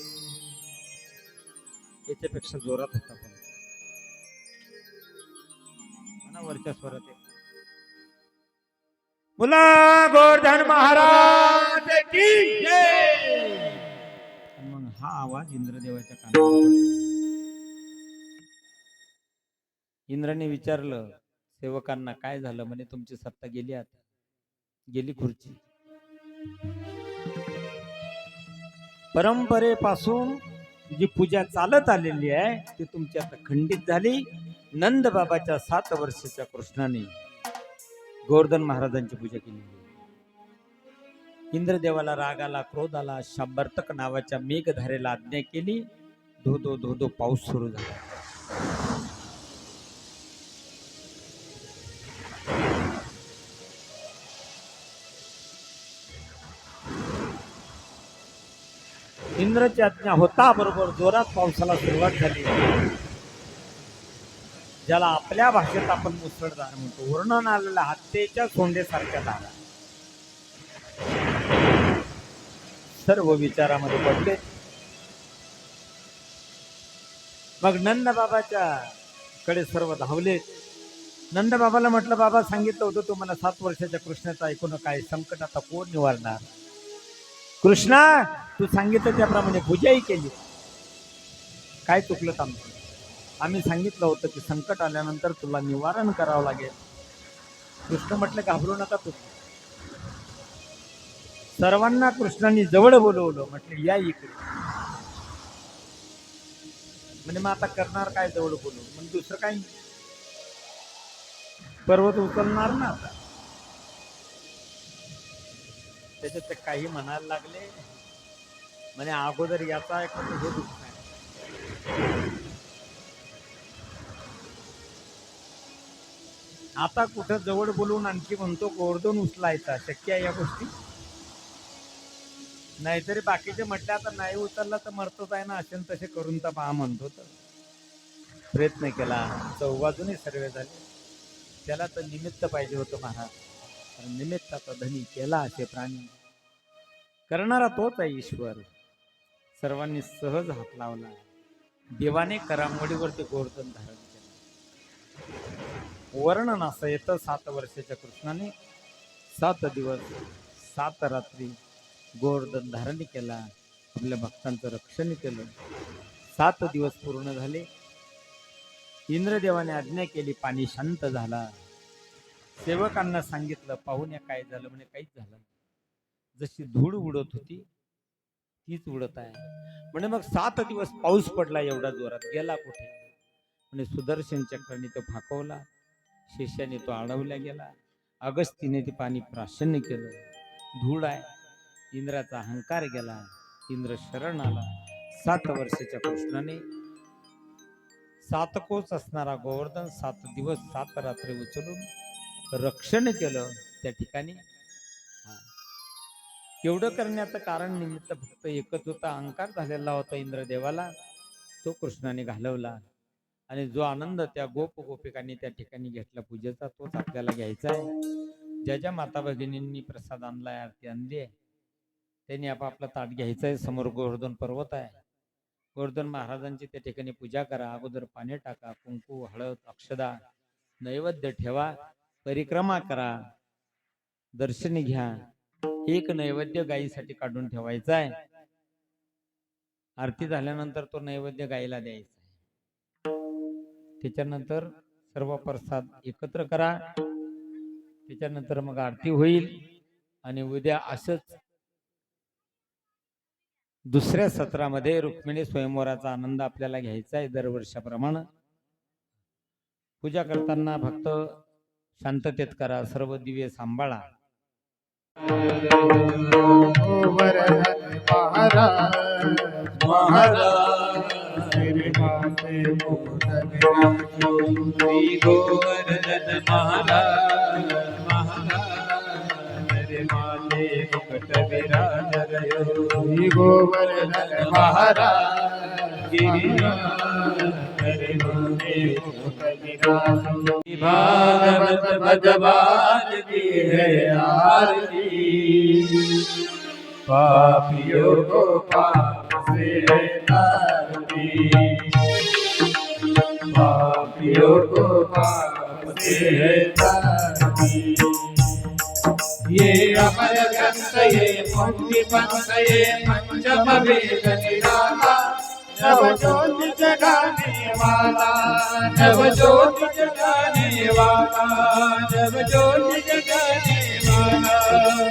याच्यापेक्षा जोरात होता पण वरच्या स्वरात आहे. बोला गोवर्धन महाराज की जय. मग हा आवाज इंद्रदेवाच्या कानावर पडला. इंद्राने विचारलं सेवकांना, काय झालं? म्हणे तुमची सत्ता गेली, आता गेली खुर्ची. परंपरेपासून जी पूजा चालत आलेली आहे ती तुमची आता खंडित झाली. नंद बाबाच्या 7 वर्षाच्या कृष्णाने गोवर्धन महाराजांची पूजा केली. इंद्रदेवाला राग आला, क्रोध आला. शांबर्तक नावाच्या मेघधारेला आज्ञा केली. धो धो धो पाऊस सुरू झाला. इंद्राची आज्ञा होता बरोबर जोरात पावसाला सुरुवात झाली. ज्याला आपल्या भाषेत आपण मुसळधार म्हणतो. वर्णन आलेल्या हत्तीच्या सोंडेसारख्या धारा सर्व विचारामध्ये पडले. मग नंद बाबाच्या कडे सर्व धावले. नंद बाबाला म्हटलं, बाबा सांगितलं होतं तुम्हाला 7 वर्षाच्या कृष्णाचं ऐकून काय संकट आता कोण निवारणार? कृष्णा, तू सांगितलं त्याप्रमाणे पूजाही केली. काय चुकलं आमचं? आम्ही सांगितलं होतं की संकट आल्यानंतर तुला निवारण करावं लागेल. कृष्ण म्हटलं, घाबरू नका तुम्ही. सर्वांना कृष्णांनी जवळ बोलवलं. म्हटलं, या इकडे. म्हणजे मग आता करणार काय जवळ बोलवून? म्हणजे दुसरं काही पर्वत उचलणार ना आता. त्याच्यात ते काही म्हणायला लागले. म्हणे अगोदर याचा ऐकून हे दुःख नाही. आता कुठं जवळ बोलवून आणखी म्हणतो गोवर्धन उचलायचा. शक्य आहे या गोष्टी? नाहीतरी बाकीचे म्हटले आता नाही उचलला तर मरतोच आहे ना, असे तसे करून तर पहा म्हणतो. तर प्रयत्न केला, चौबाजूने सर्वे झाले. त्याला तर निमित्त पाहिजे होतं महाराज. निमित्ताचा धनी केला असे प्राणी. करणारा तोच आहे ईश्वर. सर्वांनी सहज हात लावला. देवाने करांगोडीवरती गोवर्धन धारण केलं. वर्णन असं येतं 7 वर्षाच्या कृष्णाने 7 दिवस 7 रात्री गोवर्धन धारण केला, आपल्या भक्तांचं रक्षण केलं. 7 दिवस पूर्ण झाले. इंद्रदेवाने आज्ञा केली, पाणी शांत झाला. सेवकांना सांगितलं, पाहुण्या काय झालं? म्हणे काहीच झालं नाही. जशी धूळ उडत होती तीच उडत आहे. म्हणजे मग 7 दिवस पाऊस पडला एवढा जोरात, गेला कुठे? म्हणजे सुदर्शन चक्राने तो फाकवला, शेषाने तो अडवला गेला, अगस्तीने ते पाणी प्राशन्य केलं. धूळ आहे. इंद्राचा अहंकार गेला, इंद्र शरण आला. 7 वर्षाच्या कृष्णाने 7 कोस असणारा गोवर्धन 7 दिवस 7 रात्री उचलून रक्षण केलं त्या ठिकाणी. एवढं करण्याचं कारण निमित्त फक्त एकच होता, अहंकार झालेला होता इंद्रदेवाला, तो कृष्णाने घालवला. आणि जो आनंद त्या गोपिकांनी त्या ठिकाणी घेतला पूजेचा, तोच आपल्याला घ्यायचा आहे. ज्या ज्या माता भगिनींनी प्रसाद आणलाय, आरती आणली आहे, त्यांनी आपापला ताट घ्यायचा आहे. समोर गोवर्धन पर्वत आहे. गोवर्धन महाराजांची त्या ठिकाणी पूजा करा. अगोदर पाणी टाका, कुंकू, हळद, अक्षदा, नैवेद्य ठेवा, परिक्रमा करा, दर्शन घ्या. एक नैवेद्य गायीसाठी काढून ठेवायचा आहे. आरती झाल्यानंतर तो नैवेद्य गायीला द्यायचा आहे. त्याच्यानंतर सर्व प्रसाद एकत्र करा. त्याच्यानंतर मग आरती होईल. आणि उद्या असंच दुसऱ्या सत्रामध्ये रुक्मिणी स्वयंवराचा आनंद आपल्याला घ्यायचा आहे दरवर्षाप्रमाणे. पूजा करताना फक्त शांततेत करा, सर्व दिवे सांभाळा. गोवर्धन महाराज महाराज मेरे माथे मोदक श्री गोवर्धन महाराज महाराज मेरे माथे मुकुट विराज रयो. श्री गोवर्धन महाराज मेरे माथे मुकुट विराज. भागवत भगवान की है आरती, पापियों को पाप से है तारती, पापियों को पाप से है तारती. ये अमर ग्रंथ ये मुक्ति पंथ ये पंचम वेद निराला, नवज्योति जगाने वाला, नवज्योति जगाने वाला, नवज्योति जगाने वाला.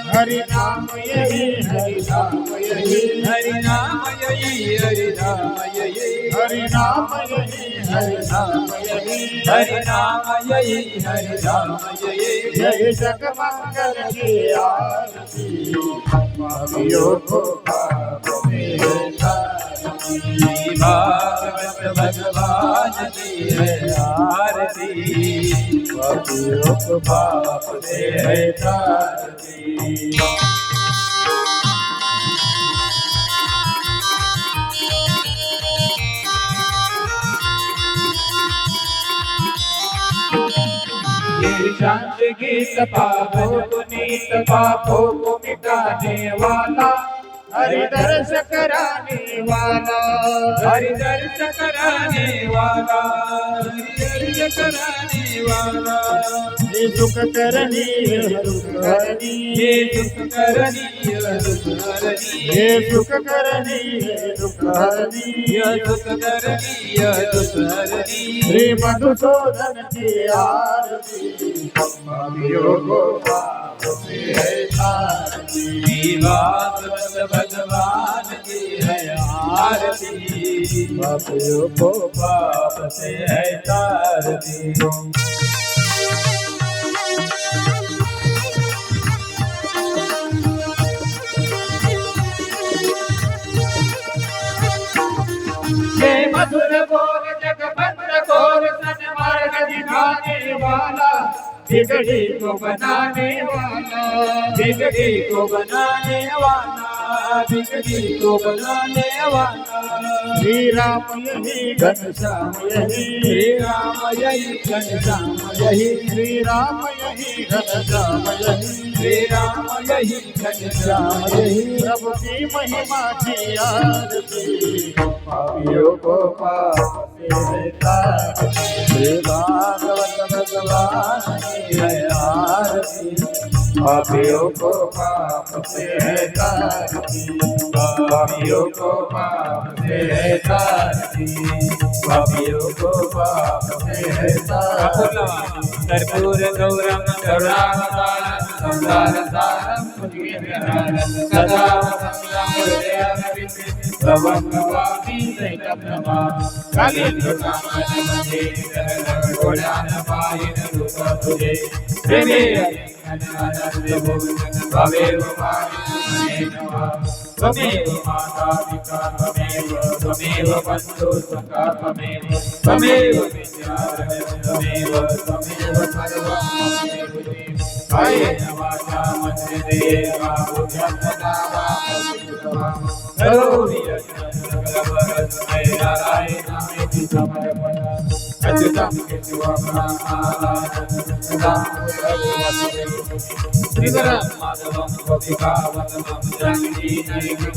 हरि नाम यही हरि नाम यही हरि नाम यही हरि नाम यही हरि नाम यही हरि नाम यही हरि नाम यही हरि नाम यही. जय जगमंगल की आरती, पापियों को पाप में है तारती. भागवत भगवान की है आरती, पापियों को पाप से है तारती. ये शांत गीत पावो पुनीत पापों को मिटाने वाला, हरि दर्श कराने वाला, हरि दर्श कराने वाला, हरि दर्श कराने वाला. ये सुख करनी है दुख हरनी, ये सुख करनी है दुख हरनी, ये सुख करनी है दुख हरनी. ये सुख करनी है दुख हरनी. श्री मधुसूदन की आरती, पापियों को पाप से है तारती. भागवत भगवान की है आरती, पापियों को पाप से है तारती. ये मधुर बोल जगबंद बोल सन्मार्ग दिखाने वाला, बिगड़ी को बनाने वाला, बिगड़ी को बनाने वाला, बिगड़ी को बनाने वाला. श्री राम यही घनश्याम यही श्री राम यही घनश्याम यही श्री राम यही घनश्याम यही श्री राम यही घनश्याम यही प्रभु की महिमा की आरती पापियों को पाप से तारती श्री भागवत भगवान की है आरती पापियों को पाप से है तारती पापियों को पाप से है तारती पापियों को पाप से है तारती कर्पूर गौरम करुणावतारम संसार सारम भुजगेन्द्रहारम सदा वसंतं हृदयारविन्दे भवं भवामि त्रैकप्रभा कालीन्द्रकामनमते गणगोडानपायिन रूपभुजे प्रेमे भवेव त्वमेव माता पिता त्वमेव बन्धु सखा त्वमेव विद्याधर त्वमेव सर्वं कायेन वाचा मनसेन्द्रियेर्वा बुद्ध्यात्मना वा करोमि यत्नं सकलवरस्मै नारायणाय समर्पयामि अच्युतं केशवं श्रीधरं माधवं गोपिकावतमं जानकीनयनं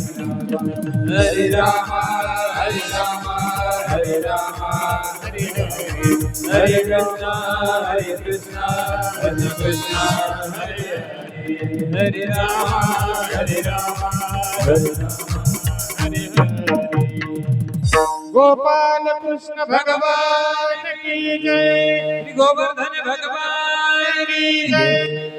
हरे राम हरे राम हरे राम हरे हरे हरे कृष्ण कृष्ण कृष्ण हरे हरे हरे राम हरे राम हरे हरे गोपाल कृष्ण भगवान की जय गोवर्धन भगवान की जय।